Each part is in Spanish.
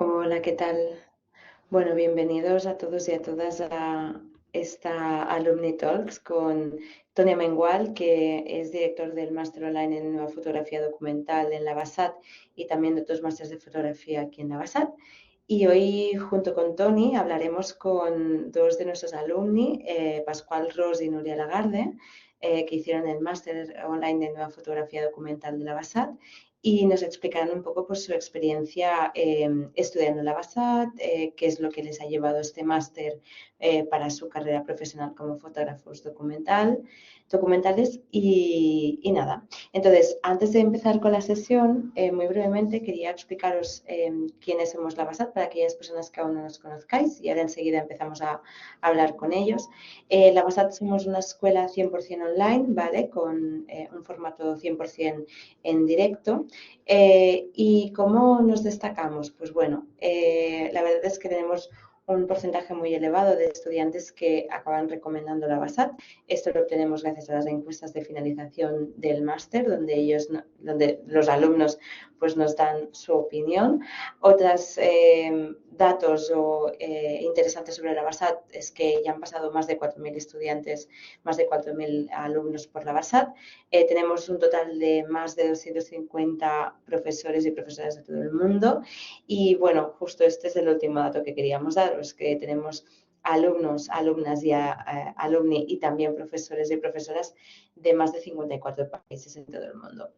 Hola, ¿qué tal? Bueno, bienvenidos a todos y a todas a esta Alumni Talks con Tony Mengual, que es director del máster online en Nueva Fotografía Documental en la BASAT y también de otros másteres de fotografía aquí en la BASAT. Y hoy, junto con Tony, hablaremos con dos de nuestros alumni, Pascual Ros y Nuria Lagarde, que hicieron el máster online de Nueva Fotografía Documental de la BASAT y nos explicarán un poco pues, su experiencia estudiando en la BASAT, qué es lo que les ha llevado este máster para su carrera profesional como fotógrafos documentales y nada. Entonces, antes de empezar con la sesión, muy brevemente quería explicaros quiénes somos la BASAT para aquellas personas que aún no nos conozcáis y ahora enseguida empezamos a hablar con ellos. La BASAT somos una escuela 100% online, ¿vale? Con un formato 100% en directo. ¿Y cómo nos destacamos? Pues bueno, la verdad es que tenemos un porcentaje muy elevado de estudiantes que acaban recomendando la BASAT. Esto lo obtenemos gracias a las encuestas de finalización del máster, donde los alumnos pues, nos dan su opinión. Otros datos interesantes sobre la BASAT es que ya han pasado más de 4.000 estudiantes, más de 4.000 alumnos por la BASAT. Tenemos un total de más de 250 profesores y profesoras de todo el mundo. Y bueno, justo este es el último dato que queríamos daros, que tenemos alumnos, alumnas y alumni y también profesores y profesoras de más de 54 países en todo el mundo.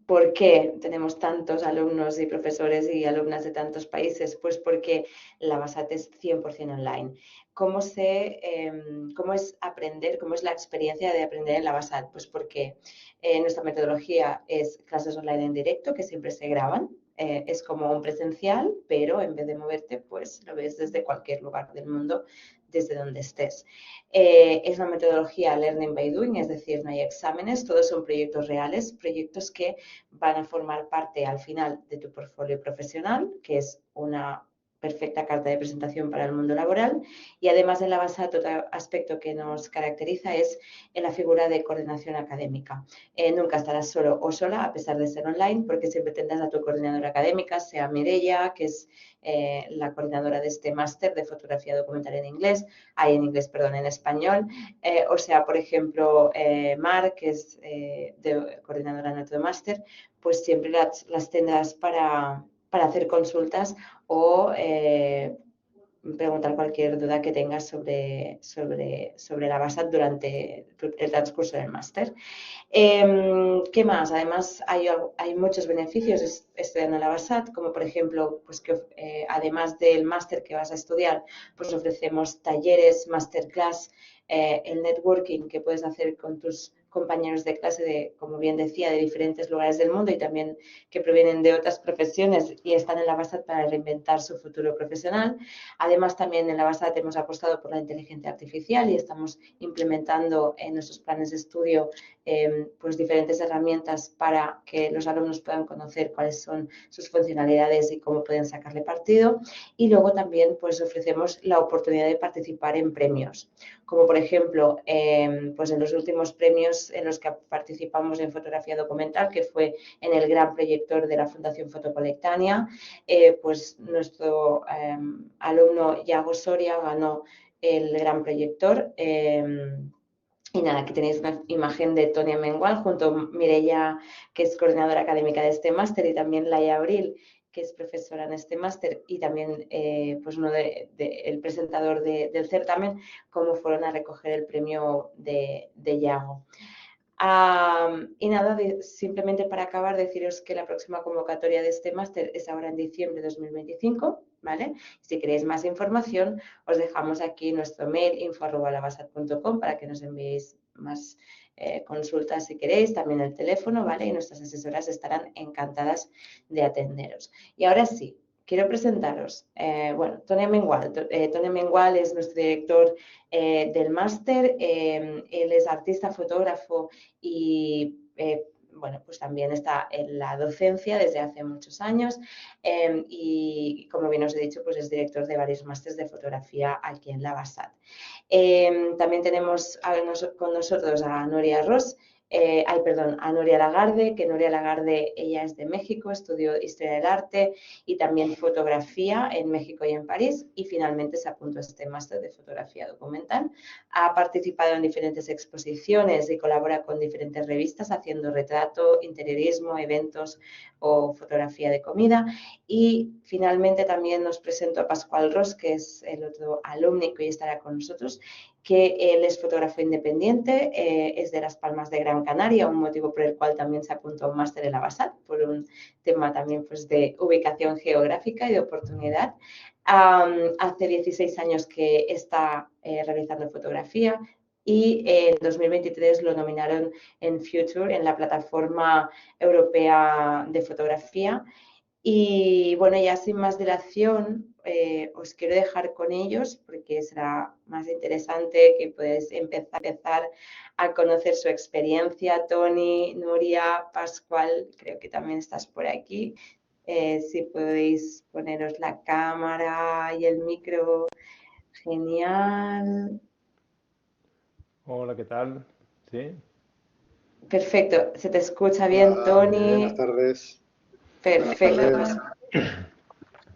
¿Por qué tenemos tantos alumnos y profesores y alumnas de tantos países? Pues porque la BASAT es 100% online. ¿Cómo es aprender? ¿Cómo es la experiencia de aprender en la BASAT? Pues porque nuestra metodología es clases online en directo que siempre se graban. Es como un presencial, pero en vez de moverte, pues lo ves desde cualquier lugar del mundo, desde donde estés. Es una metodología Learning by Doing, es decir, no hay exámenes, todos son proyectos reales, proyectos que van a formar parte al final de tu portfolio profesional, que es una perfecta carta de presentación para el mundo laboral. Y además en la BASAT, otro aspecto que nos caracteriza es en la figura de coordinación académica. Nunca estarás solo o sola, a pesar de ser online, porque siempre tendrás a tu coordinadora académica, sea Mireia, que es la coordinadora de este máster de fotografía documental en inglés, perdón, en español, o sea, por ejemplo, Mar, que es coordinadora en otro máster, pues siempre las tendrás para hacer consultas o preguntar cualquier duda que tengas sobre la BASAT durante el transcurso del máster. ¿Qué más? Además, hay muchos beneficios estudiando en la BASAT, como por ejemplo, pues que además del máster que vas a estudiar, pues ofrecemos talleres, masterclass, el networking que puedes hacer con tus compañeros de clase, como bien decía, de diferentes lugares del mundo y también que provienen de otras profesiones y están en la BASAT para reinventar su futuro profesional. Además, también en la BASAT hemos apostado por la inteligencia artificial y estamos implementando en nuestros planes de estudio pues diferentes herramientas para que los alumnos puedan conocer cuáles son sus funcionalidades y cómo pueden sacarle partido. Y luego también pues ofrecemos la oportunidad de participar en premios, como por ejemplo pues en los últimos premios en los que participamos en fotografía documental, que fue en el gran proyector de la Fundación Fotocolectania, pues nuestro alumno Yago Soria ganó el gran proyector. Y nada, aquí tenéis una imagen de Tonia Mengual junto a Mireia, que es coordinadora académica de este máster, y también Laia Abril, que es profesora en este máster, y también pues el presentador del certamen, cómo fueron a recoger el premio de Yago. Y nada, simplemente para acabar, deciros que la próxima convocatoria de este máster es ahora en diciembre de 2025, ¿vale? Si queréis más información, os dejamos aquí nuestro mail info@labasat.com para que nos enviéis más consultas si queréis, también el teléfono, ¿vale? Y nuestras asesoras estarán encantadas de atenderos. Y ahora sí, quiero presentaros, bueno, Tony Mengual. Tony Mengual es nuestro director del máster, él es artista, fotógrafo y bueno, pues también está en la docencia desde hace muchos años y como bien os he dicho, pues es director de varios másteres de fotografía aquí en la BASAT. También tenemos con nosotros a Nuria Ros. perdón, a Nuria Lagarde, que Nuria Lagarde, ella es de México, estudió Historia del Arte y también fotografía en México y en París, y finalmente se apuntó a este máster de fotografía documental. Ha participado en diferentes exposiciones y colabora con diferentes revistas haciendo retrato, interiorismo, eventos o fotografía de comida. Y finalmente también nos presento a Pascual Ros, que es el otro alumni que hoy estará con nosotros, que él es fotógrafo independiente, es de Las Palmas de Gran Canaria, un motivo por el cual también se apuntó a un máster en la BASAT, por un tema también pues, de ubicación geográfica y de oportunidad. Hace 16 años que está realizando fotografía y en 2023 lo nominaron en Future, en la plataforma europea de fotografía. Y bueno, ya sin más dilación, os quiero dejar con ellos porque será más interesante que podéis empezar a conocer su experiencia. Tony, Nuria, Pascual, creo que también estás por aquí. Si podéis poneros la cámara y el micro, genial. Hola, ¿qué tal? ¿Sí? Perfecto, se te escucha bien, Hola, buenas Tony. tardes. Buenas Perfecto, tardes.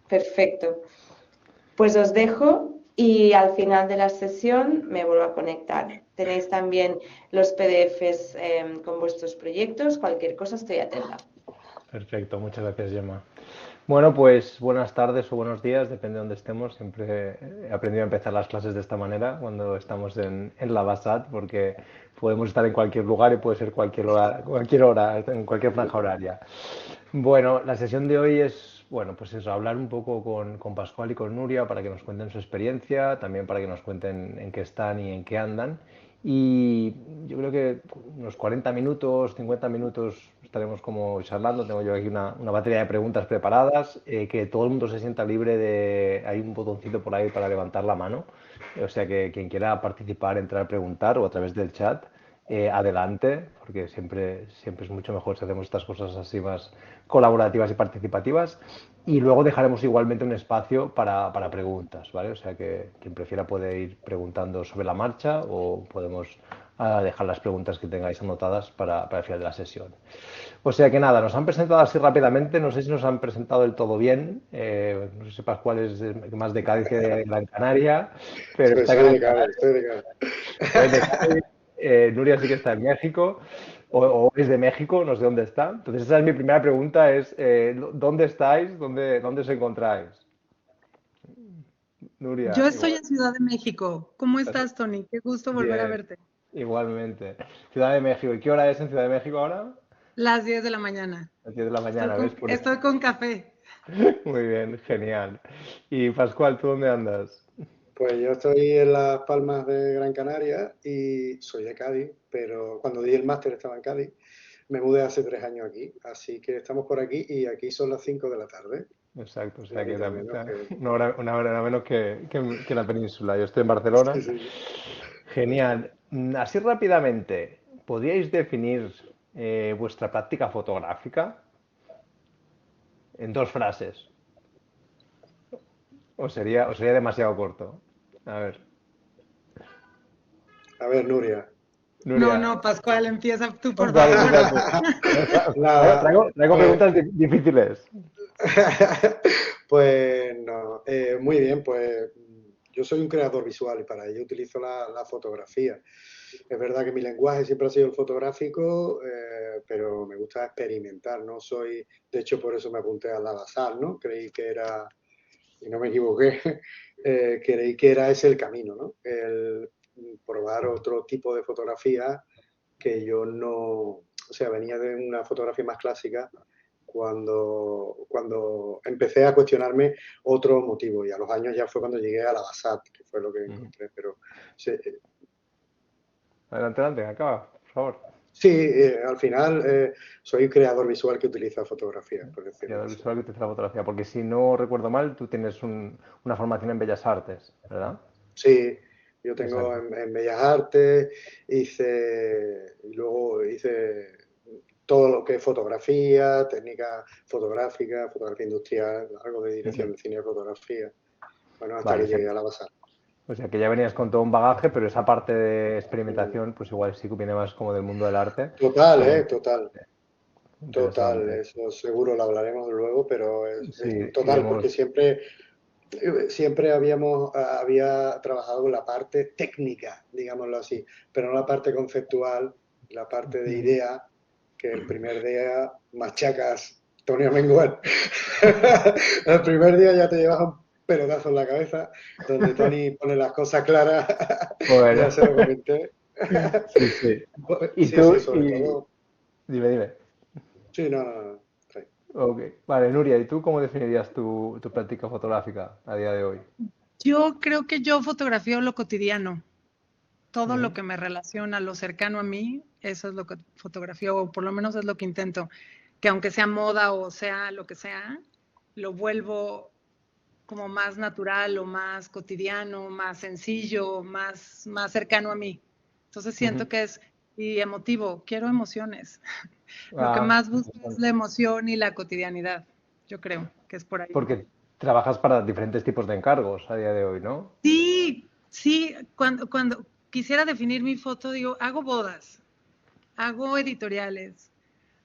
perfecto. Pues os dejo y al final de la sesión me vuelvo a conectar. Tenéis también los PDFs con vuestros proyectos, cualquier cosa estoy atenta. Perfecto, muchas gracias, Gemma. Bueno, pues buenas tardes o buenos días, depende de dónde estemos. Siempre he aprendido a empezar las clases de esta manera cuando estamos en la BASAT, porque podemos estar en cualquier lugar y puede ser cualquier hora, en cualquier franja horaria. Bueno, la sesión de hoy es, bueno, pues eso, hablar un poco con Pascual y con Nuria para que nos cuenten su experiencia, también para que nos cuenten en qué están y en qué andan. Y yo creo que unos 40 minutos, 50 minutos estaremos como charlando. Tengo yo aquí una batería de preguntas preparadas, que todo el mundo se sienta libre de... Hay un botoncito por ahí para levantar la mano. O sea que quien quiera participar, entrar a preguntar o a través del chat, adelante, porque siempre es mucho mejor si hacemos estas cosas así más colaborativas y participativas. Y luego dejaremos igualmente un espacio para preguntas, ¿vale? O sea que quien prefiera puede ir preguntando sobre la marcha o podemos dejar las preguntas que tengáis anotadas para el final de la sesión. O sea que nada, nos han presentado así rápidamente, no sé si nos han presentado del todo bien, no sé si Pascual es más de Cádiz que de Gran Canaria, pero Soy, está en soy Gran de Cádiz, Canaria. soy de Cádiz. Es de Cádiz, Nuria sí que está en México, o es de México, no sé dónde está. Entonces esa es mi primera pregunta, es ¿dónde estáis? ¿Dónde os encontráis? Nuria, Yo estoy igual. en Ciudad de México. ¿Cómo estás, Tony? Qué gusto volver a Bien, verte. igualmente. Ciudad de México. ¿Y qué hora es en Ciudad de México ahora? Las 10 de la mañana. Las 10 de la Estoy mañana, ¿ves? con, Por eso. estoy con café. Muy bien, genial. Y Pascual, ¿tú dónde andas? Pues yo estoy en Las Palmas de Gran Canaria y soy de Cádiz, pero cuando di el máster estaba en Cádiz. Me mudé hace 3 años aquí, así que estamos por aquí y aquí son las 5 de la tarde, Exacto, o una sea que horita menos que... una hora menos que la península. Yo estoy en Sí, Barcelona. sí. Genial. Así rápidamente, ¿podríais definir vuestra práctica fotográfica en dos frases? ¿O sería demasiado corto? A ver, A ver, Nuria. No, Nuria, no, Pascual, empieza tú, por Pascual, favor. empieza tú. Traigo, Nada, traigo pues, preguntas difíciles. pues no, muy bien, pues yo soy un creador visual y para ello utilizo la fotografía. Es verdad que mi lenguaje siempre ha sido el fotográfico, pero me gusta experimentar, no soy, de hecho por eso me apunté a la basal, ¿no? Creí que era, y no me equivoqué, creí que era ese el camino, ¿no? El probar otro tipo de fotografía que yo no, o sea, venía de una fotografía más clásica cuando empecé a cuestionarme otro motivo y a los años ya fue cuando llegué a la Basat, que fue lo que Ujú. encontré, pero Adelante, adelante, acaba, por favor. sí, al final soy creador visual que utiliza fotografía, por decirlo Creador así. visual que utiliza la fotografía, porque si no recuerdo mal, tú tienes una formación en Bellas Artes, ¿verdad? Sí, yo tengo Exacto. en Bellas Artes, y luego hice todo lo que es fotografía, técnica fotográfica, fotografía industrial, algo de dirección Ujú. de cine y fotografía. Bueno, hasta Vale, que o sea, llegué a la Basal. O sea, que ya venías con todo un bagaje, pero esa parte de experimentación, pues igual sí que viene más como del mundo del arte. Total, Pero total. Total, interesante. eso seguro lo hablaremos luego, pero Sí, es total, porque iremos. siempre había trabajado con la parte técnica, digámoslo así, pero no la parte conceptual, la parte de Ujú. idea, que el primer día machacas Tony Amengual. El primer día ya te llevas un pelotazo en la cabeza, donde Tony pone las cosas claras, ya Bueno, se lo comenté. sí, sí. ¿Y Sí, sí, tú? sobre todo. Dime, dime. Sí, no, no, no. Sí. Ok. Vale, Nuria, ¿y tú cómo definirías tu práctica fotográfica a día de hoy? Yo creo que yo fotografío lo cotidiano, todo lo Ujú, que me relaciona, lo cercano a mí, eso es lo que fotografío, o por lo menos es lo que intento, que aunque sea moda o sea lo que sea, lo vuelvo como más natural o más cotidiano, más sencillo, más cercano a mí. Entonces siento ujú. que es y emotivo, quiero emociones. Lo que Ah, más busco es la emoción y la cotidianidad. Yo creo que es por ahí. porque trabajas para diferentes tipos de encargos a día de hoy, ¿no? Sí, sí, cuando quisiera definir mi foto, digo, hago bodas, hago editoriales,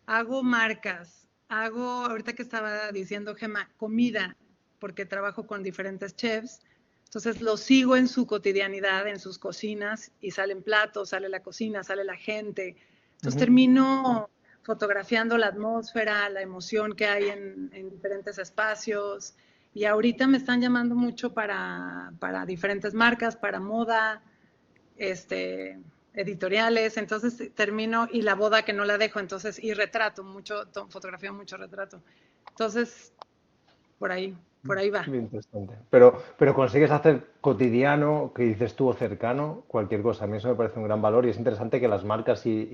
hago marcas, hago, ahorita que estaba diciendo Gema, comida, porque trabajo con diferentes chefs. Entonces los sigo en su cotidianidad, en sus cocinas, y salen platos, sale la cocina, sale la gente. Entonces Ujú. termino fotografiando la atmósfera, la emoción que hay en diferentes espacios. Y ahorita me están llamando mucho para diferentes marcas, para moda, este, editoriales, entonces termino y la boda que no la dejo, entonces y retrato mucho, fotografía mucho retrato. Entonces, por ahí va. Muy interesante. Pero consigues hacer cotidiano, que dices tú, o cercano, cualquier cosa. A mí eso me parece un gran valor y es interesante que las marcas y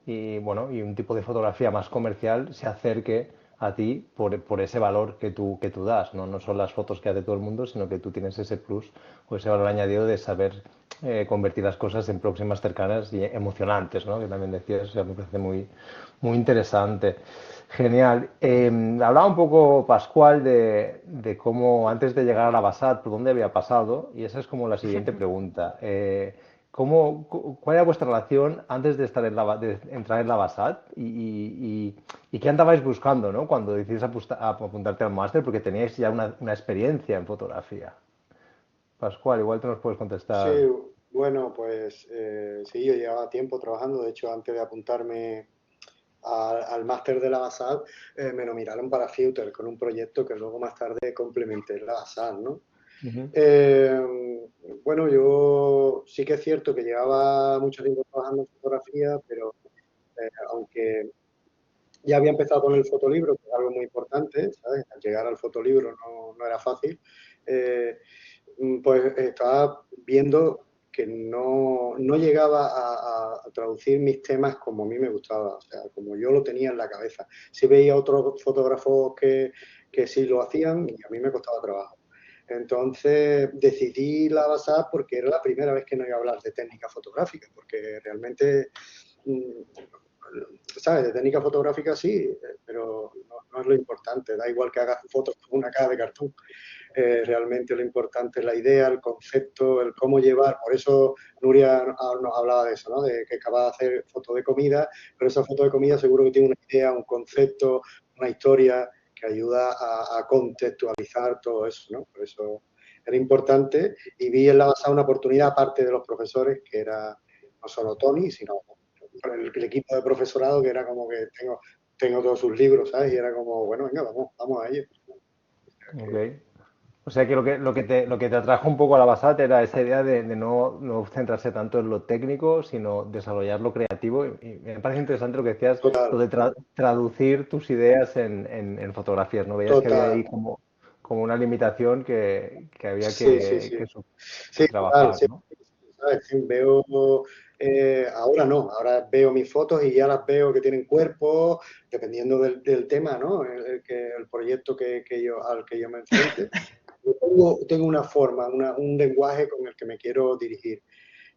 un tipo de fotografía más comercial se acerque a ti por ese valor que tú das. ¿No? No son las fotos que hace todo el mundo, sino que tú tienes ese plus o ese valor añadido de saber convertir las cosas en próximas, cercanas y emocionantes, ¿no? Que también decías, o sea, me parece muy, muy interesante. Genial. Hablaba un poco Pascual de cómo antes de llegar a la Basat, por dónde había pasado, y esa es como la siguiente pregunta. ¿Cuál era vuestra relación antes de de entrar en la Basat y qué andabais buscando, ¿no? Cuando decidís apuntarte al máster, porque teníais ya una experiencia en fotografía. Pascual, igual tú nos puedes Sí, contestar. bueno, pues sí, yo llevaba tiempo trabajando. De hecho, antes de apuntarme al máster de la BASAD, me nominaron para Future con un proyecto que luego más tarde complementé en la BASAD, ¿no? Ujú, Eh, bueno, yo sí que es cierto que llevaba mucho tiempo trabajando en fotografía, pero aunque ya había empezado con el fotolibro, que es algo muy importante, ¿sabes? Al llegar al fotolibro no era fácil. Eh, pues estaba viendo que no llegaba a traducir mis temas como a mí me gustaba, o sea, como yo lo tenía en la cabeza. Sí veía otros fotógrafos que sí lo hacían y a mí me costaba trabajo. Entonces decidí la basada porque era la primera vez que no iba a hablar de técnica fotográfica, porque realmente mm, ¿sabes? De técnica fotográfica sí, pero no es lo importante. Da igual que hagas fotos con una caja de cartón. Realmente lo importante es la idea, el concepto, el cómo llevar. Por eso Nuria nos hablaba de eso, ¿no? De que acaba de hacer fotos de comida, pero esa foto de comida seguro que tiene una idea, un concepto, una historia que ayuda a contextualizar todo eso, ¿no? Por eso era importante y vi en la basada una oportunidad, aparte de los profesores, que era no solo Tony, sino el equipo de profesorado, que era como que tengo todos sus libros, ¿sabes? Y era como, bueno, venga, vamos a ello. ok. O sea que lo que te atrajo un poco a la Basat era esa idea de no centrarse tanto en lo técnico, sino desarrollar lo creativo. Y me parece interesante lo que decías, lo Total, de traducir tus ideas en fotografías, ¿no? Veías que había ahí total. como una limitación que había Sí, sí, que, sí. que, que Sí, total. trabajar, Sí, ¿no? ¿sabes? Sí, veo, ahora no, ahora veo mis fotos y ya las veo que tienen cuerpo, dependiendo del tema, ¿no? El proyecto al que yo me enfrente. Yo tengo una forma, un lenguaje con el que me quiero dirigir.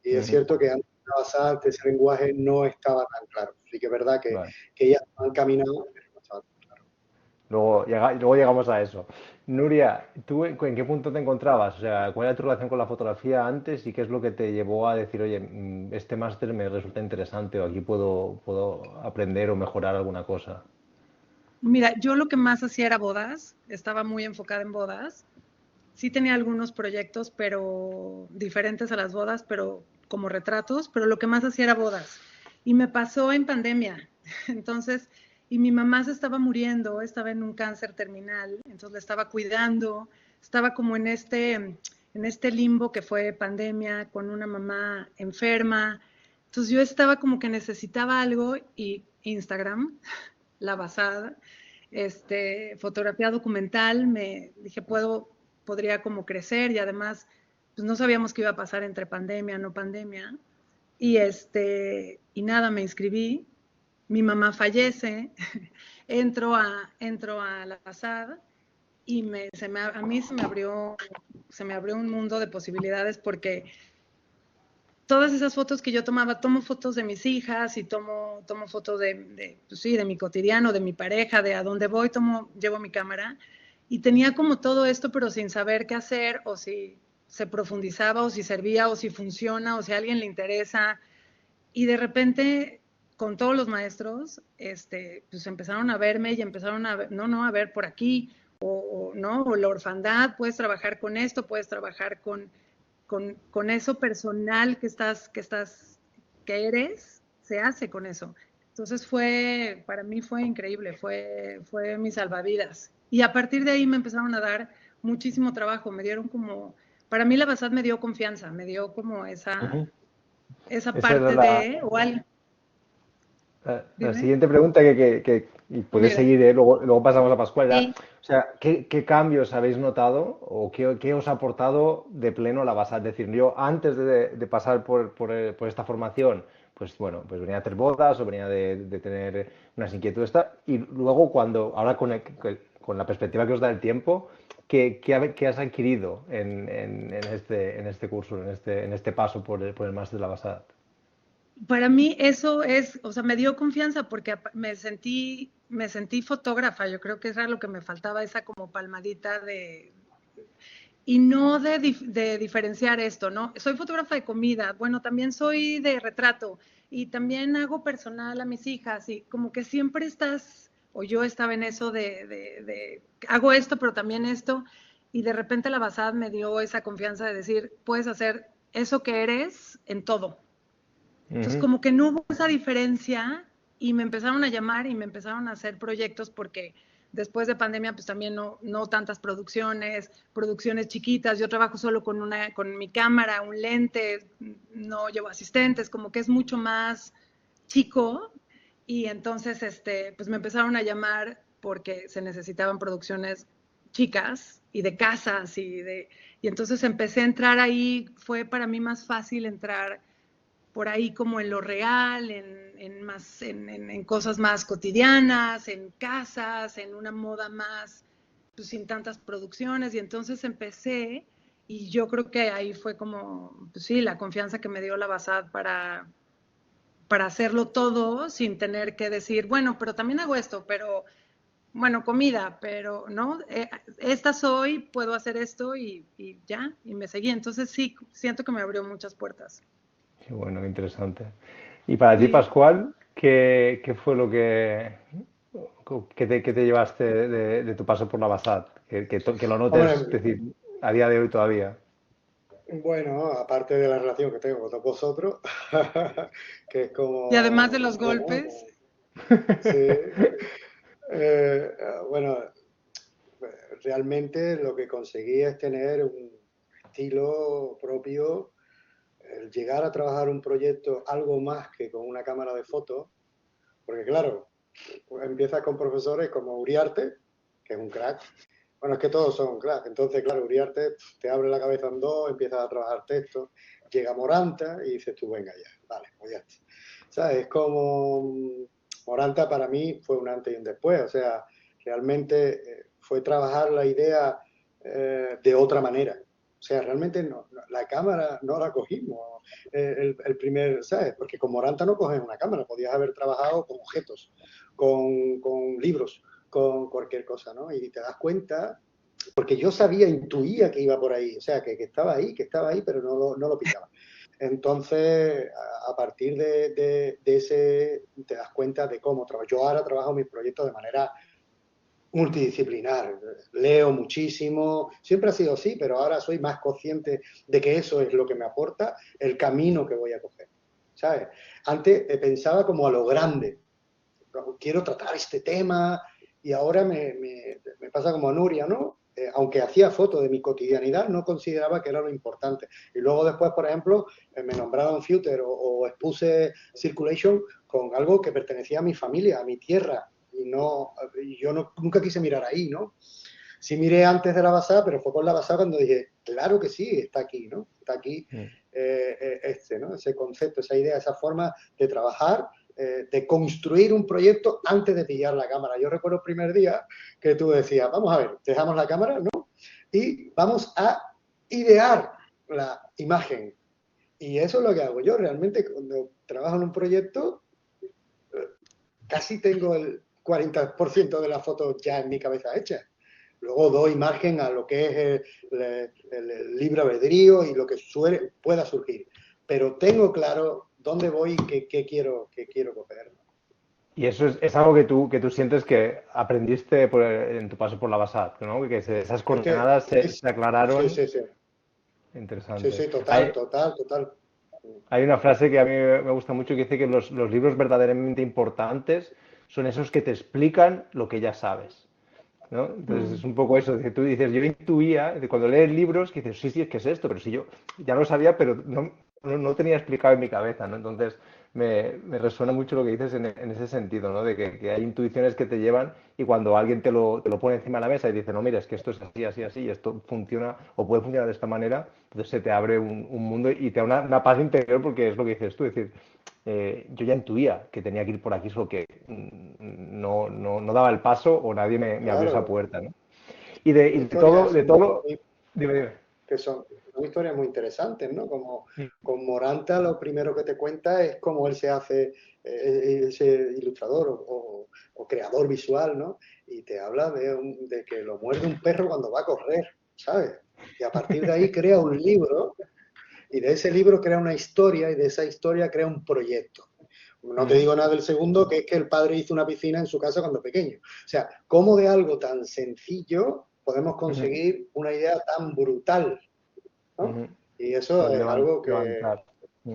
Y es Ujú. cierto que antes de avanzar, ese lenguaje no estaba tan claro. Sí que es verdad Vale. que ya han caminado, pero no estaba tan claro. luego llegamos a eso. Nuria, ¿tú en qué punto te encontrabas? O sea, ¿cuál era tu relación con la fotografía antes y qué es lo que te llevó a decir, oye, este máster me resulta interesante o aquí puedo aprender o mejorar alguna cosa? Mira, yo lo que más hacía era bodas, estaba muy enfocada en bodas. Sí tenía algunos proyectos, pero diferentes a las bodas, pero como retratos, pero lo que más hacía era bodas. Y me pasó en pandemia. Entonces, y mi mamá se estaba muriendo, estaba en un cáncer terminal, entonces la estaba cuidando, estaba como en este limbo que fue pandemia, con una mamá enferma. Entonces yo estaba como que necesitaba algo y Instagram, la basada, fotografía documental, me dije, podría como crecer y además, pues no sabíamos qué iba a pasar entre pandemia, no pandemia. Y nada, me inscribí, mi mamá fallece, entro a la pasada y a mí se me abrió un mundo de posibilidades porque todas esas fotos que yo tomaba, tomo fotos de mis hijas y tomo fotos pues sí, de mi cotidiano, de mi pareja, de a dónde voy, llevo mi cámara y tenía como todo esto, pero sin saber qué hacer o si se profundizaba o si servía o si funciona o si a alguien le interesa. Y de repente, con todos los maestros, pues empezaron a verme y empezaron a ver, no, a ver por aquí, no, o la orfandad, puedes trabajar con esto, puedes trabajar con eso personal que eres, se hace con eso. Entonces para mí fue increíble, fue mi salvavidas. Y a partir de ahí me empezaron a dar muchísimo trabajo, me dieron como, para mí la Basad me dio confianza, me dio como Ujú. esa Esa era parte de, o algo, la dime, siguiente pregunta y puedes mira, seguir, ¿eh? Luego pasamos a Pascual. sí, O sea, ¿qué cambios habéis notado o qué os ha aportado de pleno la base? Es decir, yo antes de pasar por esta formación, pues bueno, pues venía a hacer bodas o venía de tener unas inquietudes y luego ahora con la perspectiva que os da el tiempo, ¿qué has adquirido en este curso, en este paso por el máster de la Basada? para mí eso es, o sea, me dio confianza porque me sentí fotógrafa, yo creo que era lo que me faltaba, esa como palmadita y no de diferenciar esto, ¿no? Soy fotógrafa de comida, bueno, también soy de retrato y también hago personal a mis hijas y como que siempre estás, o yo estaba en eso hago esto, pero también esto, y de repente la Basad me dio esa confianza de decir, puedes hacer eso que eres en todo. Entonces, Ujú. como que no hubo esa diferencia y me empezaron a llamar y me empezaron a hacer proyectos porque después de pandemia, pues también no tantas producciones chiquitas. Yo trabajo solo con mi cámara, un lente, no llevo asistentes, como que es mucho más chico. Y entonces, pues me empezaron a llamar porque se necesitaban producciones chicas y de casas y entonces empecé a entrar ahí. Fue para mí más fácil entrar por ahí como en lo real, en cosas más cotidianas, en casas, en una moda más, pues sin tantas producciones. Y entonces empecé y yo creo que ahí fue como, pues sí, la confianza que me dio la Basad para hacerlo todo sin tener que decir, bueno, pero también hago esto, pero bueno, comida, pero no, esta soy, puedo hacer esto y ya, y me seguí. Entonces sí, siento que me abrió muchas puertas. Qué bueno, qué interesante. Y para ti, Sí. Pascual, ¿qué fue lo que te llevaste de tu paso por la BASAT? Que lo notes, es Hombre, decir, a día de hoy todavía. bueno, aparte de la relación que tengo con todos vosotros, que es Y además de como, los bueno, golpes, sí, bueno, realmente lo que conseguí es tener un estilo propio, el llegar a trabajar un proyecto algo más que con una cámara de fotos, porque claro, empiezas con profesores como Uriarte, que es un crack. Bueno, es que todos son crack. Entonces, claro, Uriarte te abre la cabeza en dos, empiezas a trabajar textos, llega Moranta y dices tú, venga ya, vale, pues ya está. ¿Sabes? Es como Moranta para mí fue un antes y un después. O sea, realmente fue trabajar la idea de otra manera. O sea, realmente la cámara no la cogimos el primer, ¿sabes? Porque con Moranta no coges una cámara, podías haber trabajado con objetos, con libros, con cualquier cosa, ¿no? Y te das cuenta, porque yo sabía, intuía que iba por ahí, o sea, que estaba ahí, pero no lo pillaba. Entonces, a partir de ese, te das cuenta de cómo trabajo. Yo ahora trabajo mis proyectos de manera multidisciplinar, leo muchísimo, siempre ha sido así, pero ahora soy más consciente de que eso es lo que me aporta el camino que voy a coger, ¿sabes? Antes pensaba como a lo grande, quiero tratar este tema y ahora me pasa como a Nuria, ¿no? Aunque hacía fotos de mi cotidianidad, no consideraba que era lo importante. Y luego después, por ejemplo, me nombraron Future o expuse Circulation con algo que pertenecía a mi familia, a mi tierra, y yo nunca quise mirar ahí, ¿no? Sí miré antes de la basada, pero fue con la basada cuando dije, claro que sí, está aquí, ¿no? Está aquí ¿no? Ese concepto, esa idea, esa forma de trabajar, de construir un proyecto antes de pillar la cámara. Yo recuerdo el primer día que tú decías, vamos a ver, dejamos la cámara, ¿no? Y vamos a idear la imagen. Y eso es lo que hago yo realmente cuando trabajo en un proyecto, casi tengo el 40% de las fotos ya en mi cabeza hechas. Luego doy margen a lo que es el libre albedrío y lo que pueda surgir. Pero tengo claro dónde voy y qué quiero coger. Y eso es algo que tú sientes que aprendiste en tu paso por la BASAT, ¿no? Que esas coordenadas se aclararon. Sí, sí, sí. Interesante. Sí, sí, total. Hay una frase que a mí me gusta mucho que dice que los libros verdaderamente importantes son esos que te explican lo que ya sabes, ¿no? Entonces es un poco eso, que tú dices, yo intuía, cuando lees libros, que dices, sí, es que es esto, pero si yo ya lo sabía, pero no tenía explicado en mi cabeza, ¿no? Entonces me resuena mucho lo que dices en ese sentido, ¿no? De que hay intuiciones que te llevan y cuando alguien te lo pone encima de la mesa y dice, no, mira, es que esto es así, así, así, y esto funciona o puede funcionar de esta manera, entonces se te abre un mundo y te da una paz interior porque es lo que dices tú, es decir, yo ya intuía que tenía que ir por aquí, solo que no daba el paso o nadie me abrió esa Claro. puerta, ¿no? Y de todo, dime. Que son historias muy interesantes, ¿no? Como con Moranta lo primero que te cuenta es cómo él se hace ese ilustrador o creador visual, ¿no? Y te habla de que lo muerde un perro cuando va a correr, ¿sabes? Y a partir de ahí crea un libro y de ese libro crea una historia y de esa historia crea un proyecto. No te digo nada del segundo, que es que el padre hizo una piscina en su casa cuando pequeño. O sea, cómo de algo tan sencillo podemos conseguir una idea tan brutal, ¿no? Y eso es algo que... Levantar. Sí,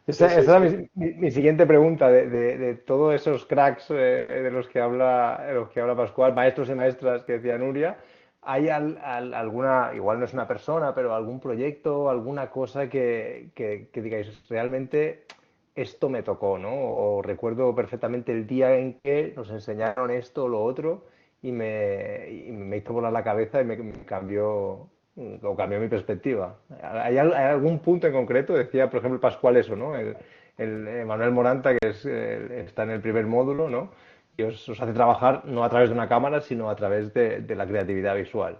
Esa sí, era sí. mi siguiente pregunta, de todos esos cracks de los que habla Pascual, maestros y maestras que decía Nuria, ¿hay alguna, igual no es una persona, pero algún proyecto, alguna cosa que digáis, realmente esto me tocó, ¿no? O recuerdo perfectamente el día en que nos enseñaron esto o lo otro y me hizo volar la cabeza y me cambió, o cambió mi perspectiva. ¿Hay algún punto en concreto? Decía, por ejemplo, Pascual eso, ¿no? El Manuel Moranta, que está en el primer módulo, ¿no? Y os hace trabajar no a través de una cámara, sino a través de la creatividad visual.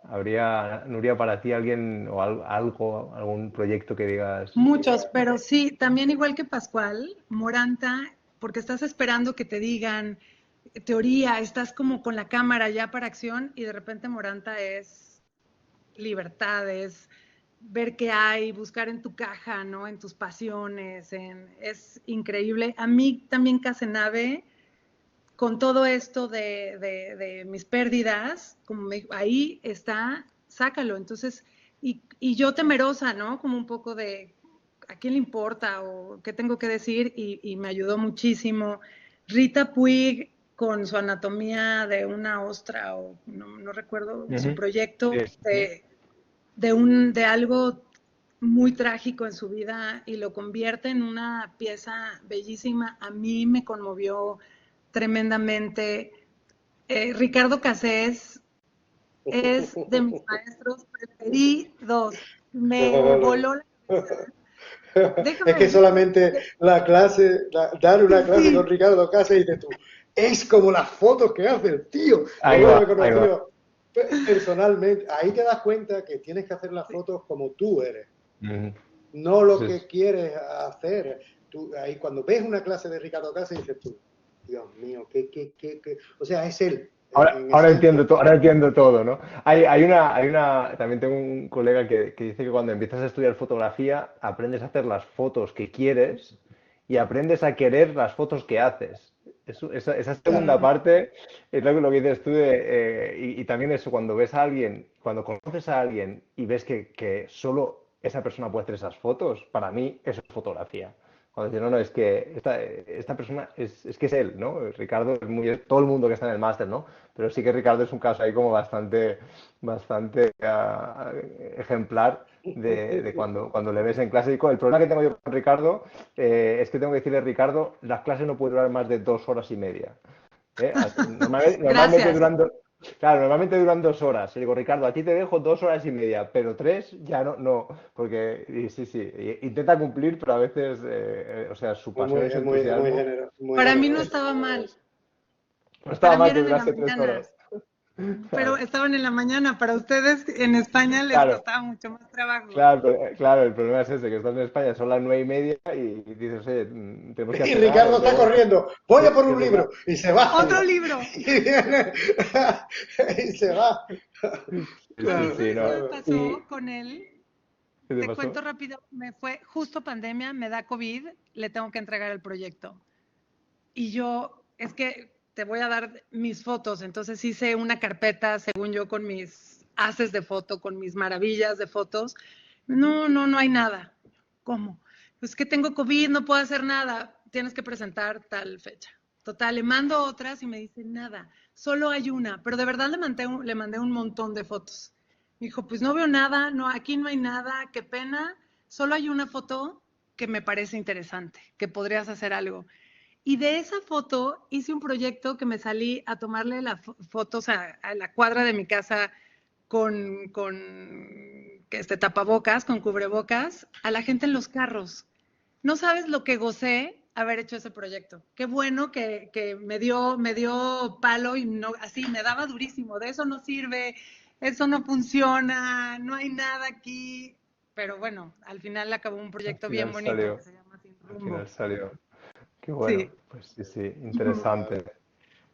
¿Habría, Nuria, para ti alguien o algún proyecto que digas? Muchos, pero sí, también igual que Pascual, Moranta, porque estás esperando que te digan teoría, estás como con la cámara ya para acción y de repente Moranta es libertad, es ver qué hay, buscar en tu caja, ¿no? En tus pasiones, es increíble. A mí también Casenave, con todo esto de mis pérdidas, como ahí está, sácalo. Entonces, y yo temerosa, ¿no? Como un poco de a quién le importa o qué tengo que decir y me ayudó muchísimo. Rita Puig con su anatomía de una ostra o no recuerdo su Ujú. proyecto Sí. de algo muy trágico en su vida y lo convierte en una pieza bellísima. A mí me conmovió tremendamente. Ricardo Cassés es de mis maestros preferidos. Me voló la cabeza. Es Déjame que decir solamente la clase, dar una clase con sí, Ricardo Casa y dices tú, es como las fotos que hace el tío. Yo Ahí no lo he va, ahí va. conocido personalmente. Ahí te das cuenta que tienes que hacer las fotos como tú eres, Ujú. no lo Sí, que quieres hacer. Tú, ahí cuando ves una clase de Ricardo Casa dices tú, Dios mío, o sea, es él, Ahora, en esencia. ahora entiendo todo, ¿no? También tengo un colega que dice que cuando empiezas a estudiar fotografía, aprendes a hacer las fotos que quieres y aprendes a querer las fotos que haces. Esa segunda Mm, parte es lo que dices tú y también eso, cuando ves a alguien, cuando conoces a alguien y ves que solo esa persona puede hacer esas fotos, para mí eso es fotografía. Cuando dices, no, no, es que esta persona es que es él, ¿no? Ricardo es muy, todo el mundo que está en el máster, ¿no? Pero sí que Ricardo es un caso ahí como bastante ejemplar de cuando le ves en clase. El problema que tengo yo con Ricardo es que tengo que decirle, Ricardo, las clases no pueden durar más de 2 horas y media. Normalmente Gracias. duran, claro, normalmente duran 2 horas. Y digo, Ricardo, a ti te dejo 2 horas y media, pero 3 ya no, porque sí, sí, intenta cumplir, pero a veces, o sea, su pasión y su entusiasmo Muy Para mí no generoso. estaba mal. no estaba Para mí mal que eran en la durase 3 horas. mañana, pero Claro, estaban en la mañana. Para ustedes en España les claro. costaba mucho más trabajo. Claro, claro, el problema es ese, que estás en España, son las 9:30 y dices, oye, tenemos que Y cenar Ricardo y está luego corriendo, voy a por que un se va. libro, y se va, Otro libro. y viene, y se va. Sí, A mí, sí, Claro, sí, ¿sabes qué me no. claro. pasó con él? ¿Qué te Te pasó? cuento rápido, me fue justo pandemia, me da COVID, le tengo que entregar el proyecto. Y yo, es que te voy a dar mis fotos, entonces hice una carpeta, según yo, con mis haces de foto, con mis maravillas de fotos. No hay nada. ¿Cómo? Pues que tengo COVID, no puedo hacer nada, tienes que presentar tal fecha. Total, le mando otras y me dice nada, solo hay una, pero de verdad le mandé un montón de fotos. Me dijo, pues no veo nada, no, aquí no hay nada, qué pena, solo hay una foto que me parece interesante, que podrías hacer algo. Y de esa foto hice un proyecto que me salí a tomarle las fotos a la cuadra de mi casa con tapabocas, con cubrebocas, a la gente en los carros. No sabes lo que gocé haber hecho ese proyecto. Qué bueno que me dio palo y no, así me daba durísimo. De eso no sirve, eso no funciona, no hay nada aquí. Pero bueno, al final acabó un Al proyecto bien final bonito salió, que se llama Sin al final Rumbo. salió. Qué bueno, Sí. pues sí, sí, Ujú. interesante.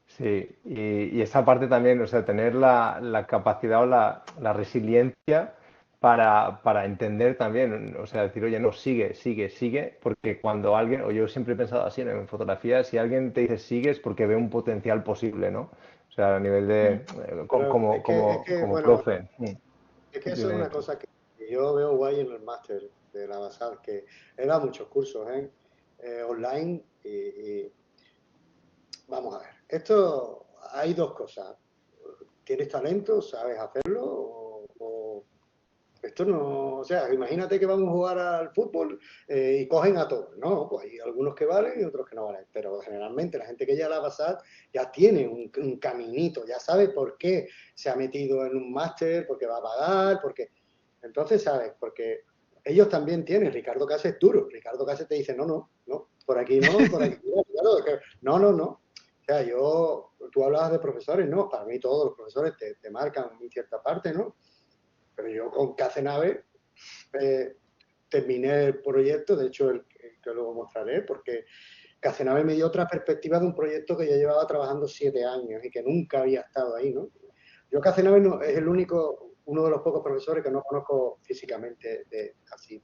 Sí, y esa parte también, o sea, tener la capacidad o la resiliencia para entender también, o sea, decir, oye, no, sigue, sigue, sigue, porque cuando alguien, o yo siempre he pensado así, ¿no? En fotografía, si alguien te dice sigue es porque ve un potencial posible, ¿no? O sea, a nivel de, Pero como bueno, profe. es que eso es Dime. una cosa que yo veo guay en el máster de la Basal, que he dado muchos cursos online y vamos a ver, esto hay dos cosas. ¿Tienes talento? ¿Sabes hacerlo? O esto no, o sea, imagínate que vamos a jugar al fútbol y cogen a todos. No, pues hay algunos que valen y otros que no valen. Pero generalmente la gente que ya la va a pasar ya tiene un caminito, ya sabe por qué se ha metido en un máster, porque va a pagar, porque... Entonces, ¿sabes? Porque ellos también tienen, Ricardo Cáceres es duro. Ricardo Cáceres te dice, no, por aquí no, por aquí no. No. O sea, tú hablabas de profesores, ¿no? Para mí todos los profesores te marcan en cierta parte, ¿no? Pero yo con Cacenave eh, terminé el proyecto, de hecho el que luego mostraré, porque Cacenave me dio otra perspectiva de un proyecto que yo llevaba trabajando 7 años y que nunca había estado ahí, ¿no? Yo Cacenave no, es el único, uno de los pocos profesores que no conozco físicamente de así,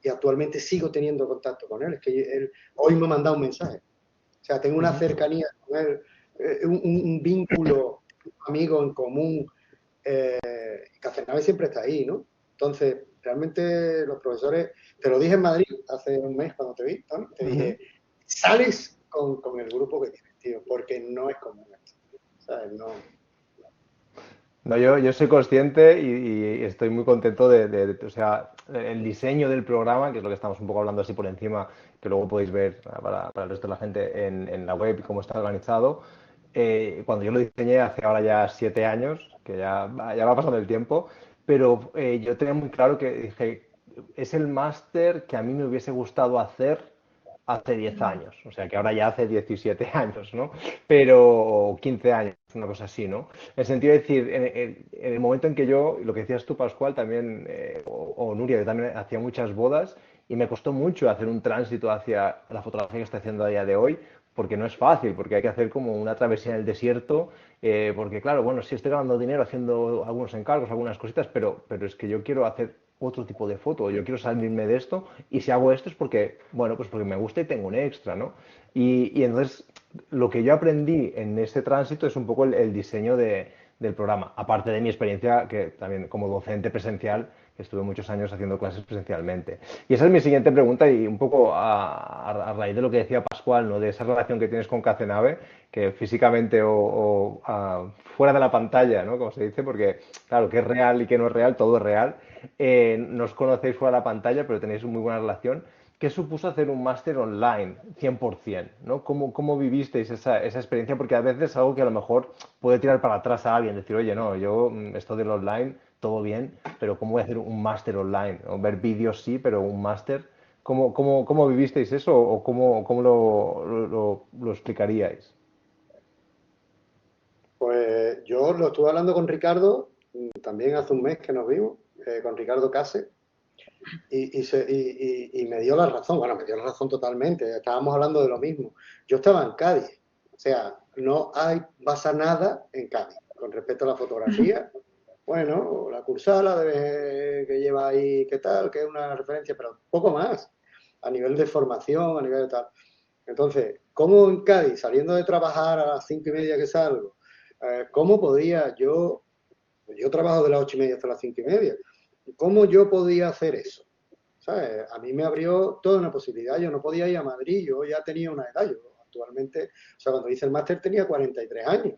y actualmente sigo teniendo contacto con él, es que él hoy me ha mandado un mensaje, o sea, tengo una Ujú. cercanía con él, un vínculo, un amigo en común, Cacenave siempre está ahí, ¿no? Entonces, realmente los profesores, te lo dije en Madrid hace un mes cuando te vi, ¿no? Te Ujú. dije, sales con el grupo que tienes, tío, porque no es común esto, ¿sabes? No. No, yo soy consciente y estoy muy contento o sea, el diseño del programa, que es lo que estamos un poco hablando así por encima, que luego podéis ver para el resto de la gente en la web y cómo está organizado. Cuando yo lo diseñé hace ahora ya 7 años, que ya va pasando el tiempo, pero yo tenía muy claro que dije, es el máster que a mí me hubiese gustado hacer hace 10 años, o sea que ahora ya hace 17 años, ¿no? Pero o 15 años, una cosa así, ¿no? En el sentido de decir, en el momento en que yo, lo que decías tú, Pascual, también, o Nuria, yo también hacía muchas bodas y me costó mucho hacer un tránsito hacia la fotografía que estoy haciendo a día de hoy, porque no es fácil, porque hay que hacer como una travesía en el desierto, porque claro, bueno, sí estoy ganando dinero haciendo algunos encargos, algunas cositas, pero es que yo quiero hacer otro tipo de foto, yo quiero salirme de esto, y si hago esto es porque, bueno, pues porque me gusta y tengo un extra, ¿no? Y entonces lo que yo aprendí en ese tránsito es un poco el diseño del programa, aparte de mi experiencia que también como docente presencial, que estuve muchos años haciendo clases presencialmente. Y esa es mi siguiente pregunta y un poco a raíz de lo que decía Pascual, ¿no? De esa relación que tienes con Cacenave, que físicamente fuera de la pantalla, ¿no? Como se dice, porque claro, que es real y que no es real, todo es real. No os conocéis fuera de la pantalla, pero tenéis una muy buena relación. ¿Qué supuso hacer un máster online 100%? ¿No? ¿Cómo vivisteis esa experiencia? Porque a veces es algo que a lo mejor puede tirar para atrás a alguien, decir, oye, no, yo esto del online, todo bien, pero ¿cómo voy a hacer un máster online? O ver vídeos sí, pero un máster, ¿cómo vivisteis eso o cómo lo explicaríais? Pues yo lo estuve hablando con Ricardo, también hace un mes que nos vimos, con Ricardo Case, y me dio la razón, bueno, me dio la razón totalmente, estábamos hablando de lo mismo. Yo estaba en Cádiz, o sea, no pasa nada en Cádiz con respecto a la fotografía. Bueno, la Cursala que lleva ahí, qué tal, que es una referencia, pero poco más, a nivel de formación, a nivel de tal. Entonces, ¿cómo en Cádiz, saliendo de trabajar a las 5:30 que salgo, cómo podía yo trabajo de las 8:30 hasta las 5:30, ¿cómo yo podía hacer eso? ¿Sabes? A mí me abrió toda una posibilidad. Yo no podía ir a Madrid, yo ya tenía una edad. Yo actualmente, o sea, cuando hice el máster tenía 43 años.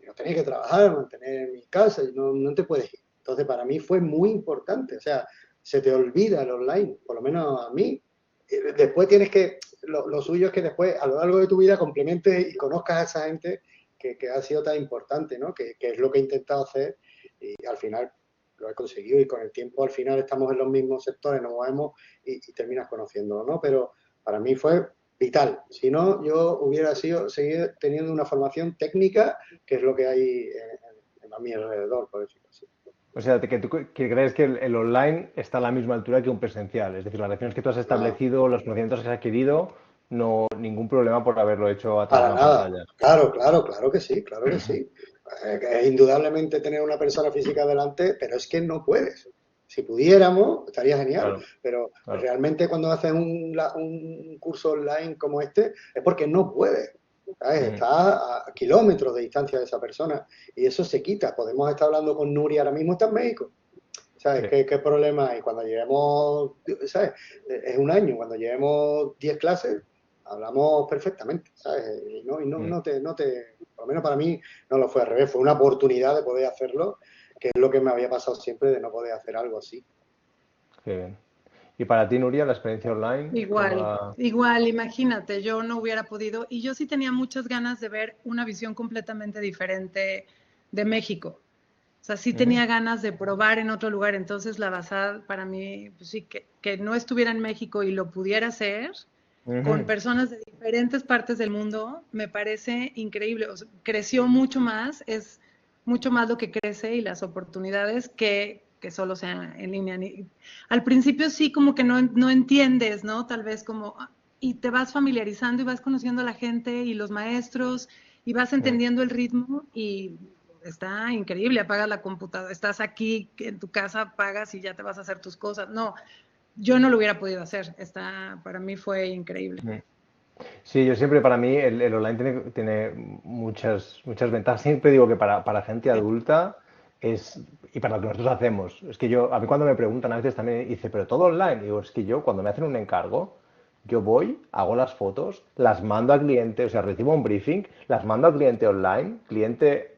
Yo tenía que trabajar, mantener mi casa, y no te puedes ir. Entonces, para mí fue muy importante. O sea, se te olvida el online, por lo menos a mí. Después tienes que, lo suyo es que después, a lo largo de tu vida, complementes y conozcas a esa gente que ha sido tan importante, ¿no? Que es lo que he intentado hacer y al final lo he conseguido y con el tiempo al final estamos en los mismos sectores, nos movemos y terminas conociéndolo, ¿no? Pero para mí fue vital. Si no, yo hubiera seguido teniendo una formación técnica, que es lo que hay a mi alrededor, por decirlo así. O sea, que crees que el online está a la misma altura que un presencial. Es decir, las relaciones que tú has No, establecido, los conocimientos que has adquirido, no ningún problema por haberlo hecho a través de para una nada. pantalla. Claro, claro, claro que sí, claro que sí. Que es indudablemente tener una persona física delante, pero es que no puedes. Si pudiéramos, estaría genial, Claro, pero claro. realmente cuando haces un curso online como este es porque no puedes. ¿Sabes? Ujú. Está a kilómetros de distancia de esa persona y eso se quita. Podemos estar hablando con Nuria ahora mismo, está en México. ¿Sabes? Sí. ¿Qué problema hay? Cuando llevemos, ¿sabes? Es un año, cuando llevemos 10 clases, hablamos perfectamente, ¿sabes? Mm. Por lo menos para mí no lo fue al revés, fue una oportunidad de poder hacerlo, que es lo que me había pasado siempre de no poder hacer algo así. Qué bien. Y para ti, Nuria, la experiencia online, ¿cómo Igual, la...? igual, imagínate, yo no hubiera podido, y yo sí tenía muchas ganas de ver una visión completamente diferente de México. O sea, sí Ujú, tenía ganas de probar en otro lugar, entonces la basada para mí, pues sí, que no estuviera en México y lo pudiera hacer con ujú. personas de diferentes partes del mundo, me parece increíble. O sea, creció mucho más, es mucho más lo que crece y las oportunidades que solo sea en línea. Al principio sí como que no entiendes, ¿no? Tal vez como, y te vas familiarizando y vas conociendo a la gente y los maestros y vas Mm. entendiendo el ritmo y está increíble, apagas la computadora, estás aquí en tu casa, apagas y ya te vas a hacer tus cosas. No, yo no lo hubiera podido hacer, para mí fue increíble. Mm. Sí, yo siempre para mí el online tiene muchas ventajas. Siempre digo que para gente adulta y para lo que nosotros hacemos. Es que a mí cuando me preguntan a veces también dice, pero todo online. Digo, es que yo cuando me hacen un encargo, yo voy, hago las fotos, las mando al cliente, o sea, recibo un briefing, las mando al cliente online, cliente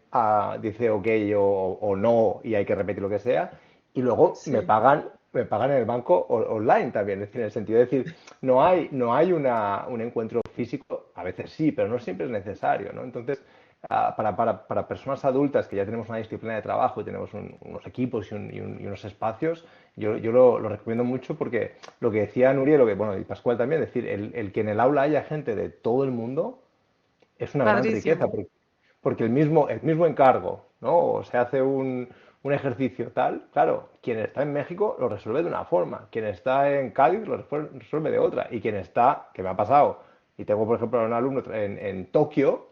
dice ok o no y hay que repetir lo que sea, y luego Sí. me pagan en el banco online también, es decir, en el sentido de decir, no hay un encuentro físico, a veces sí, pero no siempre es necesario, ¿no? Entonces, para personas adultas que ya tenemos una disciplina de trabajo y tenemos unos equipos y unos espacios, yo lo recomiendo mucho porque lo que decía Nuria, bueno, y Pascual también, es decir, el que en el aula haya gente de todo el mundo es una gran riqueza, Padrísimo. porque el mismo encargo, ¿no? O se hace un ejercicio tal, claro, quien está en México lo resuelve de una forma, quien está en Cádiz lo resuelve de otra, y quien está, que me ha pasado, Y tengo, por ejemplo, a un alumno en Tokio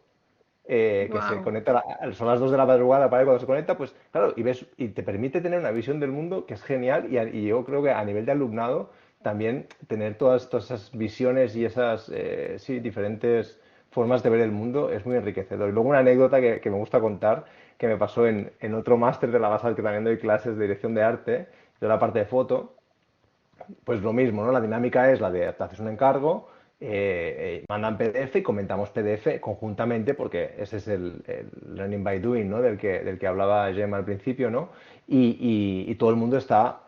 que se Wow. conecta, son las 2 de la madrugada para él cuando se conecta, pues claro, y ves, y te permite tener una visión del mundo que es genial y yo creo que a nivel de alumnado también tener todas esas visiones y esas sí, diferentes formas de ver el mundo es muy enriquecedor. Y luego una anécdota que me gusta contar, que me pasó en otro máster de la BASAD, que también doy clases de dirección de arte, de la parte de foto, pues lo mismo, ¿no? La dinámica es la de te haces un encargo, mandan PDF y comentamos PDF conjuntamente, porque ese es el learning by doing, ¿no? Del que hablaba Gemma al principio, ¿no? Y todo el mundo está,